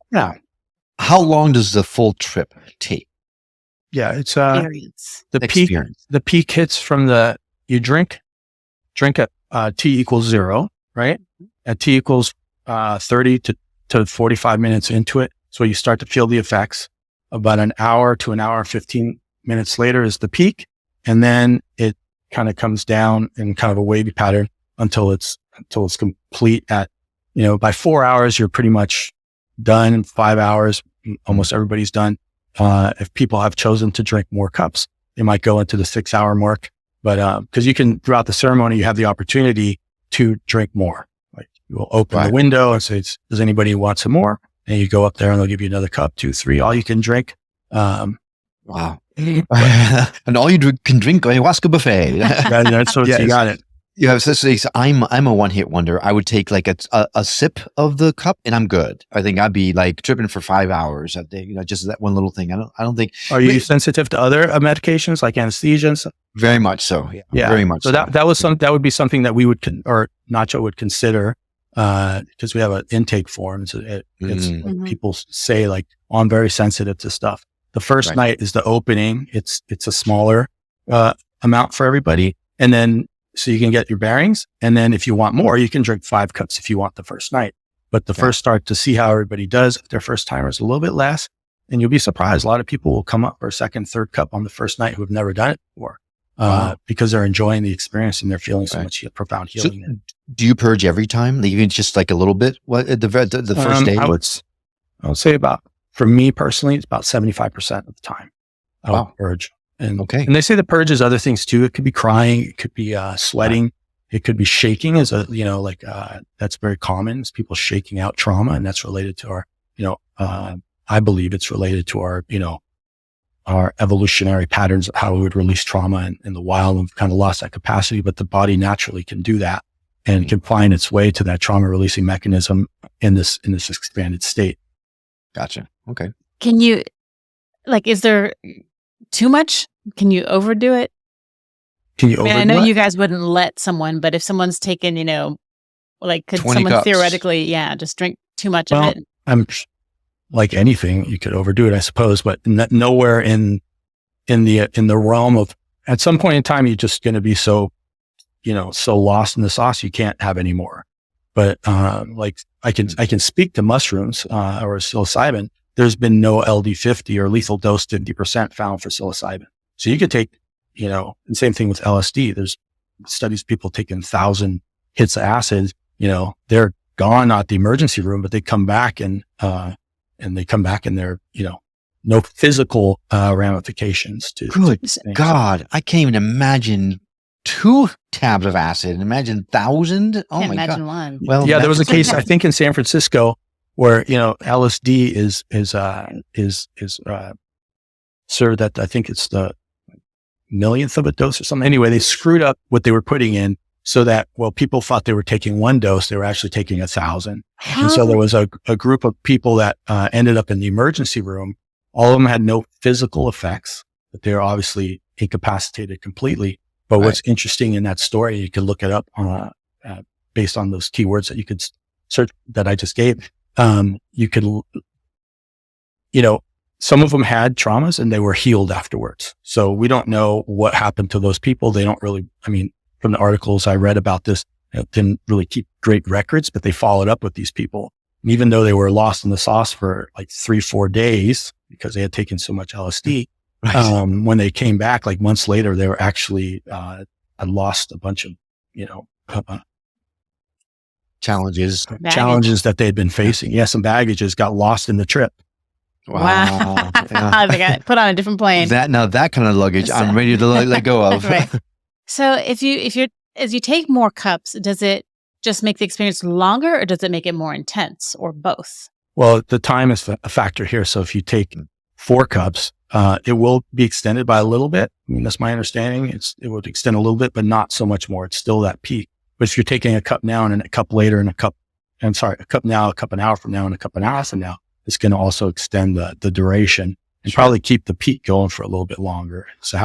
how long does the full trip take? Yeah, it's experience. The peak hits from you drink at T equals 0, right? At T equals 30 to 45 minutes into it. So you start to feel the effects. About an hour to an hour and 15 minutes later is the peak. And then it kind of comes down in kind of a wavy pattern until it's complete at, by 4 hours, you're pretty much done. In 5 hours, almost everybody's done. If people have chosen to drink more cups, they might go into the 6 hour mark, but, cause you can, throughout the ceremony, you have the opportunity to drink more. Like you will open the window and say, does anybody want some more? And you go up there and they'll give you another cup, 2, 3, all you can drink. Wow. And all you can drink ayahuasca buffet. That's what you got it. You have I'm a one-hit wonder. I would take like a sip of the cup and I'm good. I think I'd be like tripping for 5 hours. I think, just that one little thing. I don't think. Are you sensitive to other medications like anesthesia? Very much so. Yeah. Very much. So that would be something that we would, or Nacho would consider, because we have an intake form. So it's like people say like, oh, I'm very sensitive to stuff. The first night is the opening. It's a smaller, amount for everybody. And then, so you can get your bearings. And then if you want more, you can drink 5 cups if you want the first night. But the first start to see how everybody does, if their first timer is a little bit less, and you'll be surprised. A lot of people will come up for a second, third cup on the first night who have never done it before, because they're enjoying the experience and they're feeling so much profound healing. So, do you purge every time? Even just like a little bit? What the first day? I would say for me personally, it's about 75% of the time I would purge. And they say the purge is other things too. It could be crying, it could be sweating, it could be shaking. That's very common. It's people shaking out trauma, and that's related to our, I believe it's related to our evolutionary patterns of how we would release trauma in the wild. We've kind of lost that capacity, but the body naturally can do that and can find its way to that trauma releasing mechanism in this expanded state. Gotcha. Okay. Can you, is there too much? Can you overdo it? I know you guys wouldn't let someone, but if someone's taken, could someone cups. Theoretically, just drink too much of it? I'm like anything, you could overdo it, I suppose, but nowhere in the realm of, at some point in time, you're just going to be so lost in the sauce, you can't have any more. But, I can speak to mushrooms, or psilocybin. There's been no LD50 or lethal dose 50% found for psilocybin. So you could take, and same thing with LSD. There's studies, people taking 1,000 hits of acid, they're gone, not the emergency room, but they come back and they're, no physical ramifications to Good things. God, I can't even imagine 2 tabs of acid. Imagine 1,000. Oh Can't my imagine God. one. Well, Yeah, there was a that's- case I think in San Francisco where LSD is served at, I think it's the millionth of a dose or something. Anyway, they screwed up what they were putting in so that people thought they were taking 1 dose, they were actually taking 1,000. And so there was a group of people that ended up in the emergency room. All of them had no physical effects, but they were obviously incapacitated completely. But what's interesting in that story, you can look it up based on those keywords that you could search that I just gave. You could, some of them had traumas and they were healed afterwards. So we don't know what happened to those people. They don't really, from the articles I read about this, didn't really keep great records, but they followed up with these people. And even though they were lost in the sauce for like 3-4 days because they had taken so much LSD, when they came back, like months later, they were actually, had lost a bunch of, challenges that they had been facing. Yeah. Some baggages got lost in the trip. Wow. Yeah. They got put on a different plane. That kind of luggage, I'm ready to let go of. Right. So as you take more cups, does it just make the experience longer or does it make it more intense or both? Well, the time is a factor here. So if you take 4 cups, it will be extended by a little bit. That's my understanding. It would extend a little bit, but not so much more. It's still that peak. But if you're taking a cup now and a cup later and a cup now, a cup an hour from now and a cup an hour from now, it's going to also extend the duration and probably keep the peak going for a little bit longer. So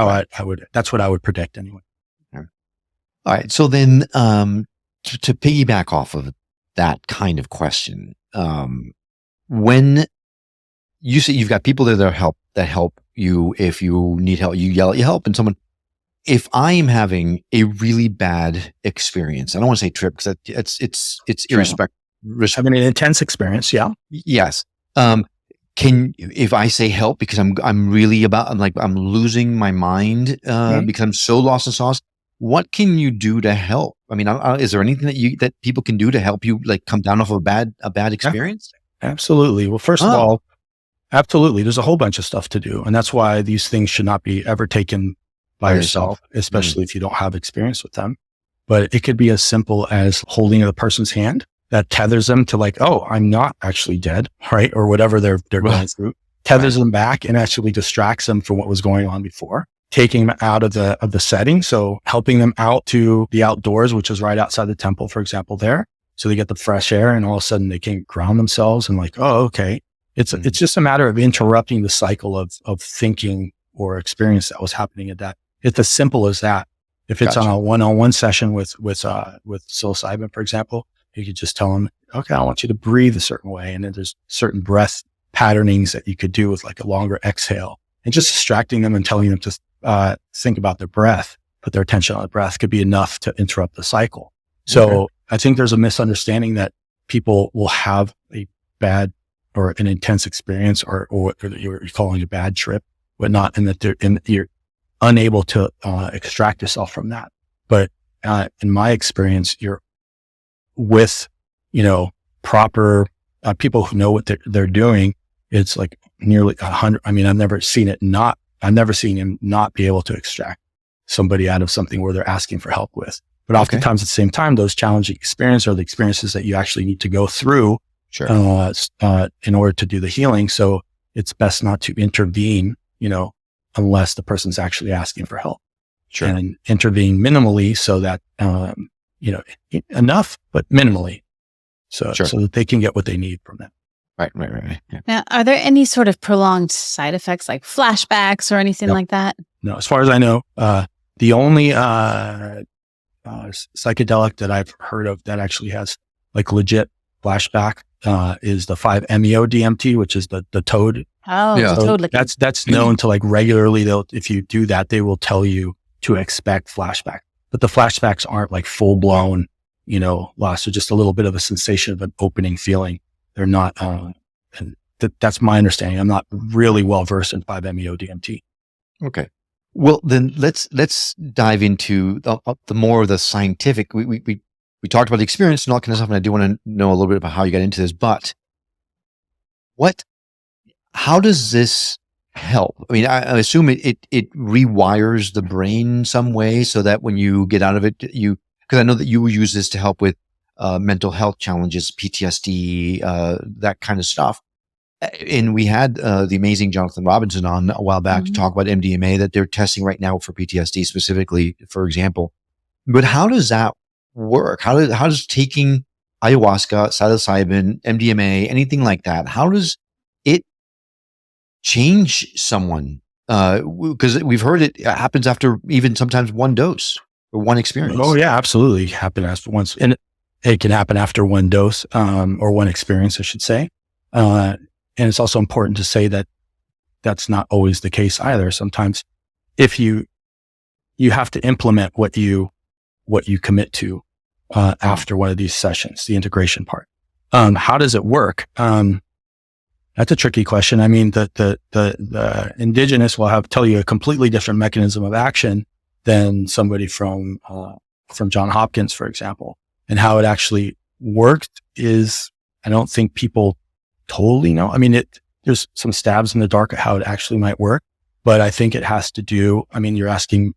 that's what I would predict anyway. All right. So then, to piggyback off of that kind of question, when you say you've got people there that help you, if you need help, you yell at your help, and someone, if I am having a really bad experience, I don't want to say trip because it's irrespective. Having an intense experience. Yeah. Yes. If I say help because I'm losing my mind, because I'm so lost in sauce, what can you do to help? Is there anything that people can do to help you come down off of a bad experience? Absolutely. Well, first of all, absolutely. There's a whole bunch of stuff to do. And that's why these things should not be ever taken by yourself, especially if you don't have experience with them. But it could be as simple as holding the person's hand that tethers them to I'm not actually dead, right? Or whatever they're going through, tethers them back and actually distracts them from what was going on before, taking them out of the setting. So helping them out to the outdoors, which is right outside the temple, for example, there. So they get the fresh air and all of a sudden they can ground themselves and okay. It's just a matter of interrupting the cycle of thinking or experience that was happening at that. It's as simple as that. If it's on a one-on-one session with psilocybin, for example, you could just tell them, okay, I want you to breathe a certain way. And then there's certain breath patternings that you could do with a longer exhale, and just distracting them and telling them to think about their breath, put their attention on the breath could be enough to interrupt the cycle. So I think there's a misunderstanding that people will have a bad or an intense experience or what you're calling a bad trip, but not, and that you're unable to extract yourself from that. But in my experience, you're with, proper people who know what they're doing. It's nearly 100. I've never seen him not be able to extract somebody out of something where they're asking for help with. But oftentimes at the same time, those challenging experiences are the experiences that you actually need to go through in order to do the healing. So it's best not to intervene, unless the person's actually asking for help. Sure. And intervene minimally so that, enough, but minimally. So that they can get what they need from that. Right. Yeah. Now, are there any sort of prolonged side effects like flashbacks or anything like that? No, as far as I know, the only psychedelic that I've heard of that actually has legit flashback is the 5-MeO-DMT, which is the toad. Oh, yeah. So that's known to regularly. If you do that, they will tell you to expect flashback. But the flashbacks aren't full blown, loss. They're just a little bit of a sensation of an opening feeling. They're not. That's my understanding. I'm not really well versed in 5-MeO-DMT. Okay. Well, then let's dive into the more of the scientific. We talked about the experience and all kind of stuff, and I do want to know a little bit about how you got into this. But how does this help? I mean, I assume it rewires the brain some way so that when you get out of it, because I know that you use this to help with mental health challenges, PTSD, that kind of stuff. And we had the amazing Jonathan Robinson on a while back to talk about MDMA that they're testing right now for PTSD specifically, for example. But how does that work? How does taking ayahuasca, psilocybin, MDMA, anything like that, how does it change someone? Because we've heard it happens after even sometimes one dose or one experience. Oh yeah, absolutely. Happen after once, and it can happen after one dose, or one experience, I should say. And it's also important to say that that's not always the case either. Sometimes if you have to implement what you commit to, after one of these sessions, the integration part. How does it work? That's a tricky question. I mean, the indigenous will tell you a completely different mechanism of action than somebody from Johns Hopkins, for example. And how it actually worked is, I don't think people totally know. I mean, there's some stabs in the dark at how it actually might work, but I think it has to do, I mean, you're asking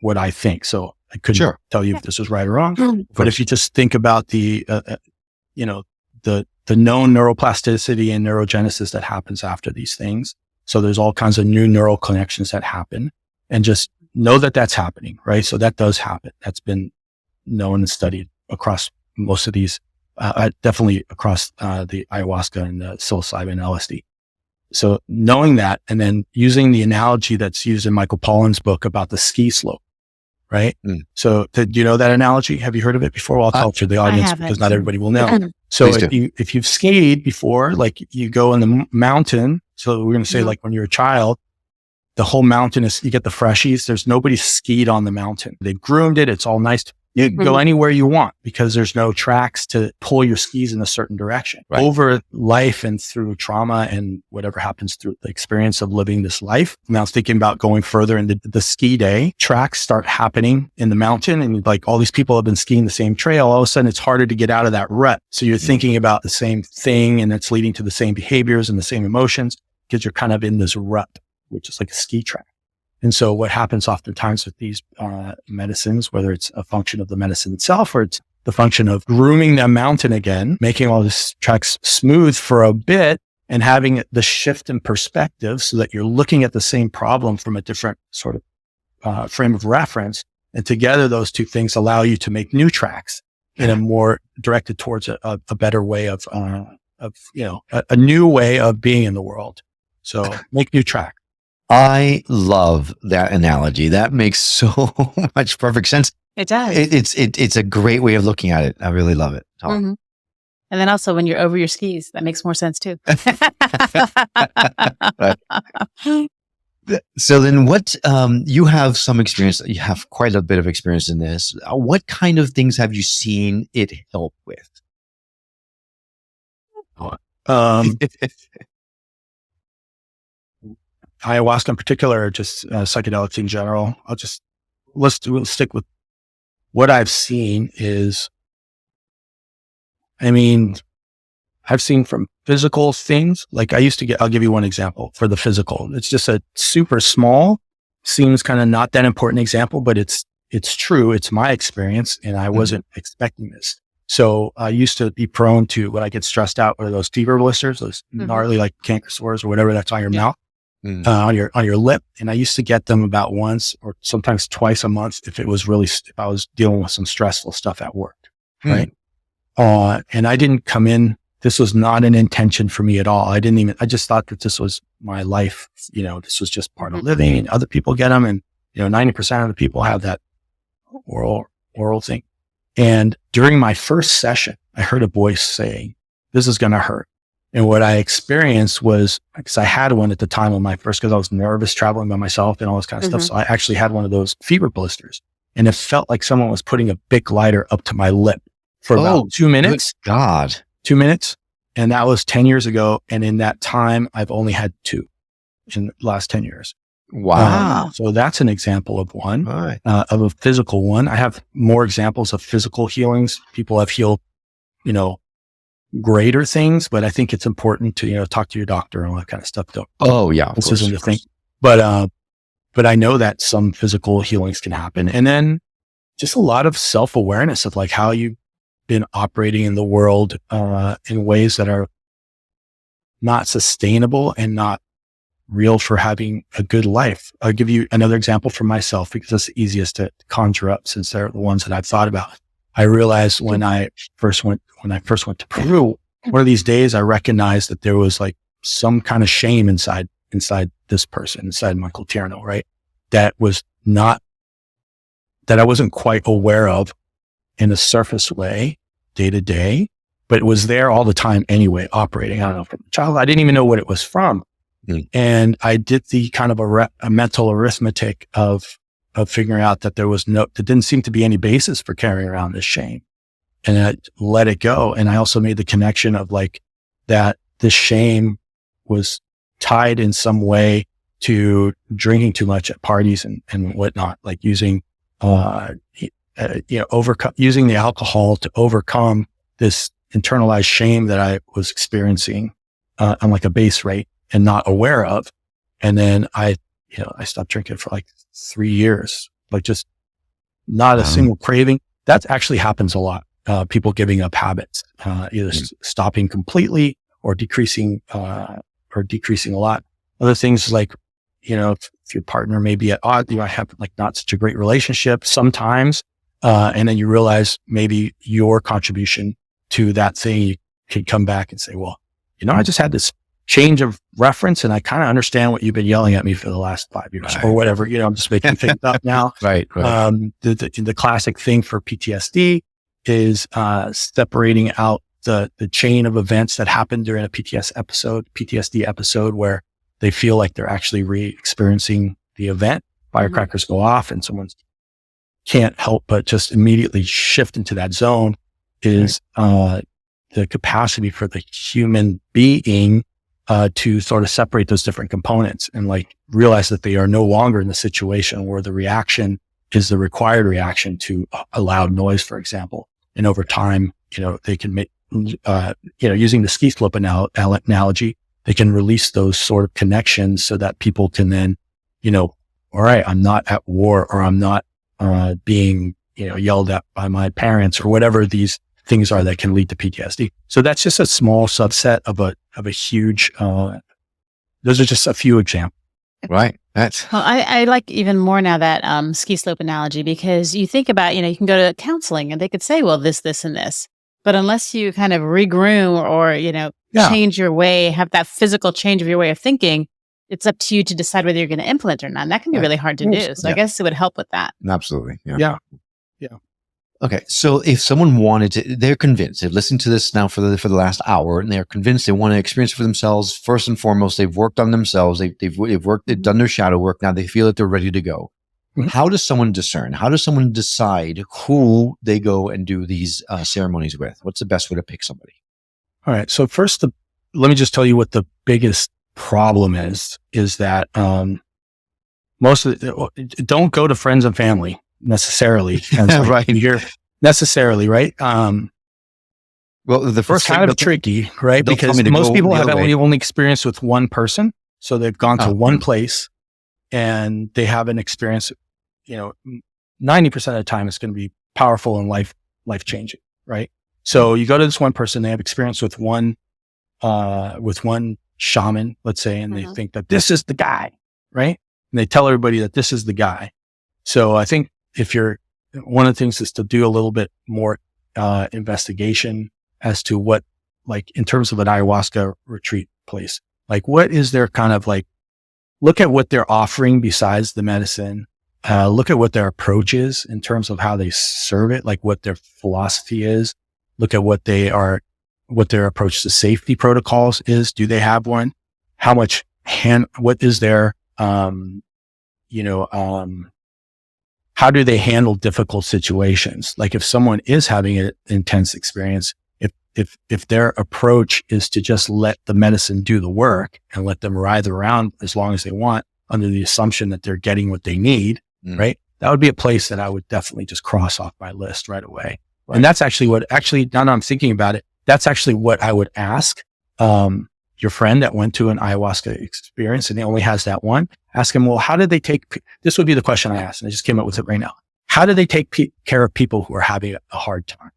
what I think. So I couldn't tell you if this was right or wrong, but if you just think about the known neuroplasticity and neurogenesis that happens after these things. So there's all kinds of new neural connections that happen, and just know that that's happening, right? So that does happen. That's been known and studied across most of these, definitely across the ayahuasca and the psilocybin and LSD. So knowing that, and then using the analogy that's used in Michael Pollan's book about the ski slope, right? So do you know that analogy? Have you heard of it before? Well, I'll tell it to the audience because not everybody will know. So if you've skied before, like you go in the mountain, so we're going to say like when you're a child, the whole mountain is, you get the freshies. There's nobody skied on the mountain. They've groomed it. It's all nice. You can go anywhere you want because there's no tracks to pull your skis in a certain direction. Right. Over life and through trauma and whatever happens through the experience of living this life. Now I was thinking about going further into the ski day. Tracks start happening in the mountain, and like all these people have been skiing the same trail. All of a sudden it's harder to get out of that rut. So you're thinking about the same thing, and it's leading to the same behaviors and the same emotions because you're kind of in this rut, which is like a ski track. And so what happens oftentimes with these medicines, whether it's a function of the medicine itself or it's the function of grooming the mountain again, making all these tracks smooth for a bit and having the shift in perspective so that you're looking at the same problem from a different sort of frame of reference. And together, those two things allow you to make new tracks in a more directed towards a better way of a new way of being in the world. So make new tracks. I love that analogy. That makes so much perfect sense. It does. It's a great way of looking at it. I really love it. Mm-hmm. And then also when you're over your skis, that makes more sense too. So then what, you have some experience, you have quite a bit of experience in this. What kind of things have you seen it help with? Ayahuasca in particular, or just psychedelics in general. We'll stick with what I've seen is, I mean, I've seen from physical things, like I'll give you one example for the physical. It's just a super small, seems kind of not that important example, but it's true. It's my experience and I wasn't expecting this. So I used to be prone to, when I get stressed out, or those fever blisters, those gnarly like canker sores or whatever that's on your mouth. On your lip. And I used to get them about once or sometimes twice a month if I was dealing with some stressful stuff at work. Right. And I didn't come in. This was not an intention for me at all. I just thought that this was my life. This was just part of living, and other people get them. And, 90% of the people have that oral thing. And during my first session, I heard a voice saying, "This is going to hurt." And what I experienced was, because I had one at the time on my first, because I was nervous traveling by myself and all this kind of stuff. So I actually had one of those fever blisters, and it felt like someone was putting a Bic lighter up to my lip for about 2 minutes. Good God. 2 minutes. And that was 10 years ago. And in that time, I've only had 2 in the last 10 years. Wow. So that's an example of one, right. Of a physical one. I have more examples of physical healings. People have healed, greater things, but I think it's important to, talk to your doctor and all that kind of stuff. Oh yeah. This isn't the thing, but I know that some physical healings can happen. And then just a lot of self-awareness of like how you've been operating in the world, in ways that are not sustainable and not real for having a good life. I'll give you another example from myself because it's the easiest to conjure up since they're the ones that I've thought about. I realized when I first went to Peru, one of these days I recognized that there was like some kind of shame inside this person, inside Michael Tierno, right? That I wasn't quite aware of in a surface way day to day, but it was there all the time anyway, operating. I don't know, from a child, I didn't even know what it was from. And I did the kind of a mental arithmetic of figuring out that there didn't seem to be any basis for carrying around this shame, and I let it go. And I also made the connection of like that this shame was tied in some way to drinking too much at parties and whatnot, like using, using the alcohol to overcome this internalized shame that I was experiencing, on like a base rate and not aware of. And then I stopped drinking for like 3 years, like just not a single craving. That actually happens a lot. People giving up habits, either stopping completely or decreasing a lot. Other things like, if your partner may be at odds, I have like not such a great relationship sometimes. And then you realize maybe your contribution to that thing, you can come back and say, well, I just had this change of reference and I kind of understand what you've been yelling at me for the last 5 years or whatever. I'm just making things up now. Right. The classic thing for PTSD is separating out the chain of events that happened during a PTSD episode where they feel like they're actually re-experiencing the event. Firecrackers go off and someone can't help but just immediately shift into that zone. Is the capacity for the human being to sort of separate those different components and like realize that they are no longer in the situation where the reaction is the required reaction to a loud noise, for example. And over time, they can make, using the ski slope analogy, they can release those sort of connections so that people can then, all right, I'm not at war, or I'm not being, yelled at by my parents, or whatever these things are that can lead to PTSD. So that's just a small subset of a huge, those are just a few examples. Right. Well, I like even more now that ski slope analogy, because you think about, you can go to counseling and they could say, well, this, and this. But unless you kind of regroom or, change your way, have that physical change of your way of thinking, it's up to you to decide whether you're going to implement or not. And that can be really hard to do. So I guess it would help with that. Absolutely. Yeah. Okay, so if someone wanted to, they're convinced, they've listened to this now for the last hour, and they're convinced they want to experience it for themselves. First and foremost, they've worked on themselves. They've done their shadow work. Now they feel that they're ready to go. Mm-hmm. How does someone discern? How does someone decide who they go and do these ceremonies with? What's the best way to pick somebody? All right. So first, let me just tell you what the biggest problem is that most of don't go to friends and family necessarily. Right. You're necessarily right. Well, the first it's kind of tricky, right? Because most people have only experienced with one person. So they've gone to one place and they have an experience, 90% of the time it's going to be powerful and life changing, right? So you go to this one person, they have experience with one shaman, let's say, and they think that this is the guy, right? And they tell everybody that this is the guy. So I think one of the things is to do a little bit more investigation as to what, like in terms of an ayahuasca retreat place, like what is their kind of like, look at what they're offering besides the medicine, look at what their approach is in terms of how they serve it, like what their philosophy is, look at what their approach to safety protocols is. Do they have one? How much what is their, how do they handle difficult situations? Like if someone is having an intense experience, if their approach is to just let the medicine do the work and let them writhe around as long as they want under the assumption that they're getting what they need, right? That would be a place that I would definitely just cross off my list right away. Right. And that's actually now that I'm thinking about it, that's actually what I would ask your friend that went to an ayahuasca experience and he only has that one. Ask him, well, how did they take, this would be the question I asked, and I just came up with it right now. How do they take care of people who are having a hard time?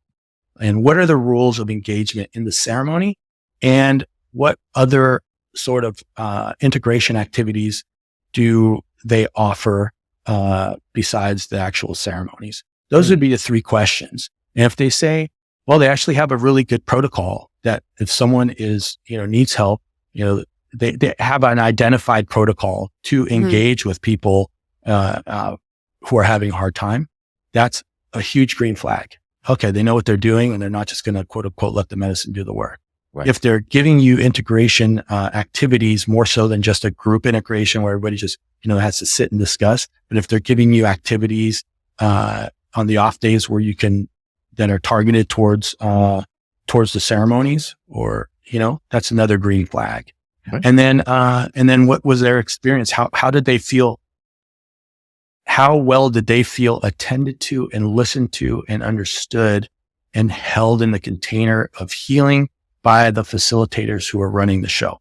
And what are the rules of engagement in the ceremony? And what other sort of integration activities do they offer besides the actual ceremonies? Those would be the 3 questions. And if they say, well, they actually have a really good protocol that if someone is, needs help, they have an identified protocol to engage with people who are having a hard time. That's a huge green flag. Okay, they know what they're doing and they're not just going to quote unquote let the medicine do the work. Right. If they're giving you integration activities more so than just a group integration where everybody just has to sit and discuss, but if they're giving you activities on the off days where you can that are targeted towards the ceremonies, or that's another green flag. Right. And then what was their experience? How did they feel? How well did they feel attended to and listened to and understood and held in the container of healing by the facilitators who are running the show,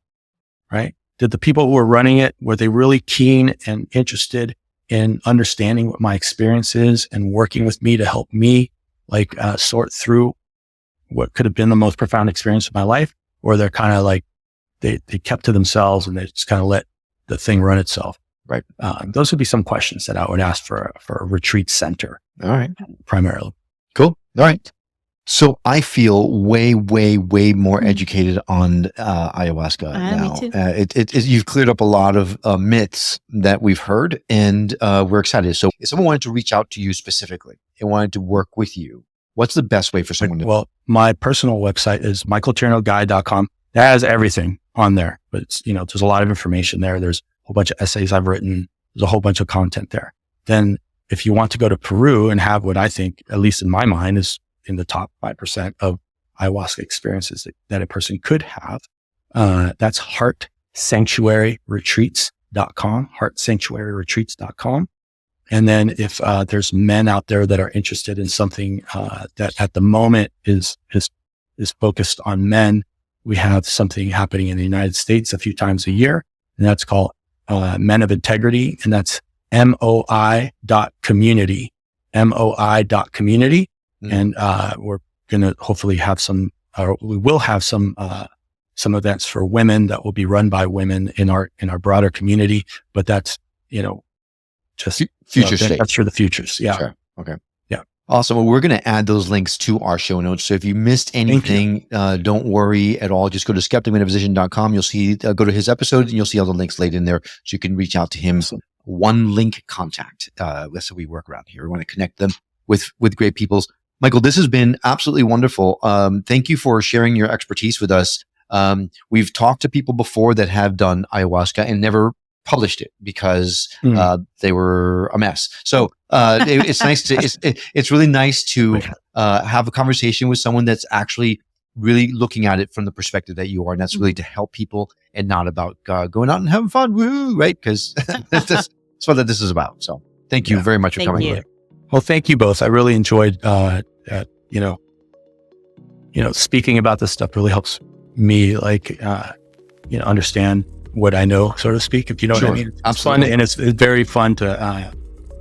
right? Did the people who were running it, were they really keen and interested in understanding what my experience is and working with me to help me sort through what could have been the most profound experience of my life? Or they're kind of like, they kept to themselves and they just kind of let the thing run itself. Right. Those would be some questions that I would ask for a retreat center. All right. Primarily. Cool. All right. So I feel way, way, way more educated on ayahuasca now. Me too. You've cleared up a lot of myths that we've heard, and we're excited. So if someone wanted to reach out to you specifically and wanted to work with you, what's the best way for someone to? Well, my personal website is michaeltiernoguy.com. That has everything on there, but it's, there's a lot of information there. There's a whole bunch of essays I've written. There's a whole bunch of content there. Then if you want to go to Peru and have what I think, at least in my mind, is in the top 5% of ayahuasca experiences that a person could have, that's heartsanctuaryretreats.com, heartsanctuaryretreats.com. And then if there's men out there that are interested in something that at the moment is focused on men, we have something happening in the United States a few times a year, and that's called Men of Integrity, and that's moi.community, moi.community. And we're going to hopefully have we will have some events for women that will be run by women in our broader community, but that's, just future state. That's for the futures. Yeah. Sure. Okay. Yeah. Awesome. Well, we're going to add those links to our show notes. So if you missed anything, don't worry at all. Just go to skepticmetaphysician.com. You'll see, go to his episode and you'll see all the links laid in there. So you can reach out to him. Awesome. One link contact. That's how we work around here. We want to connect them with great people. Michael, this has been absolutely wonderful. Thank you for sharing your expertise with us. We've talked to people before that have done ayahuasca and never published it because they were a mess. So it's nice to it's really nice to have a conversation with someone that's actually really looking at it from the perspective that you are, and that's really to help people and not about going out and having fun. Woo, right? Because that's what this is about. So thank you very much for coming here. Well, thank you both. I really enjoyed, speaking about this stuff really helps me, understand what I know, so to speak, if you know what I mean. It's fun, and it's very fun to,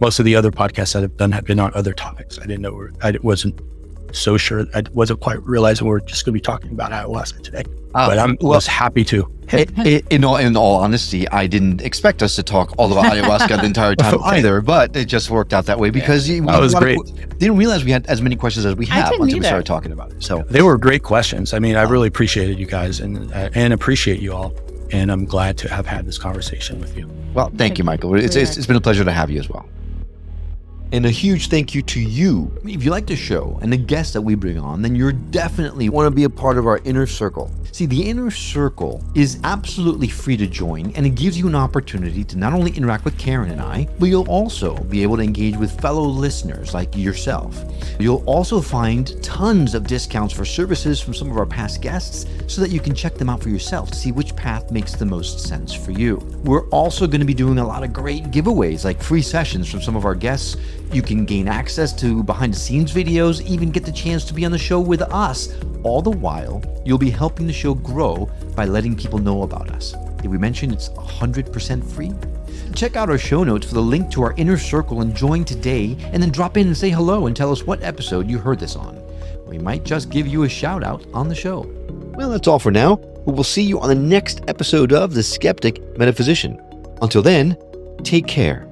most of the other podcasts that I've done have been on other topics. I didn't know, I wasn't so sure. I wasn't quite realizing we're just going to be talking about ayahuasca today, but I was happy to. In all honesty, I didn't expect us to talk all about ayahuasca the entire time either, but it just worked out that way because that was great. Didn't realize we had as many questions as we have until we started talking about it. So they were great questions. I mean, I really appreciated you guys and appreciate you all. And I'm glad to have had this conversation with you. Well, thank you, Michael. It's been a pleasure to have you as well. And a huge thank you to you. If you like the show and the guests that we bring on, then you're definitely want to be a part of our inner circle. See, the inner circle is absolutely free to join, and it gives you an opportunity to not only interact with Karen and I, but you'll also be able to engage with fellow listeners like yourself. You'll also find tons of discounts for services from some of our past guests so that you can check them out for yourself to see which path makes the most sense for you. We're also going to be doing a lot of great giveaways like free sessions from some of our guests You can gain access to behind-the-scenes videos, even get the chance to be on the show with us. All the while, you'll be helping the show grow by letting people know about us. Did we mention it's 100% free? Check out our show notes for the link to our inner circle and join today, and then drop in and say hello and tell us what episode you heard this on. We might just give you a shout out on the show. Well, that's all for now, but we'll see you on the next episode of The Skeptic Metaphysician. Until then, take care.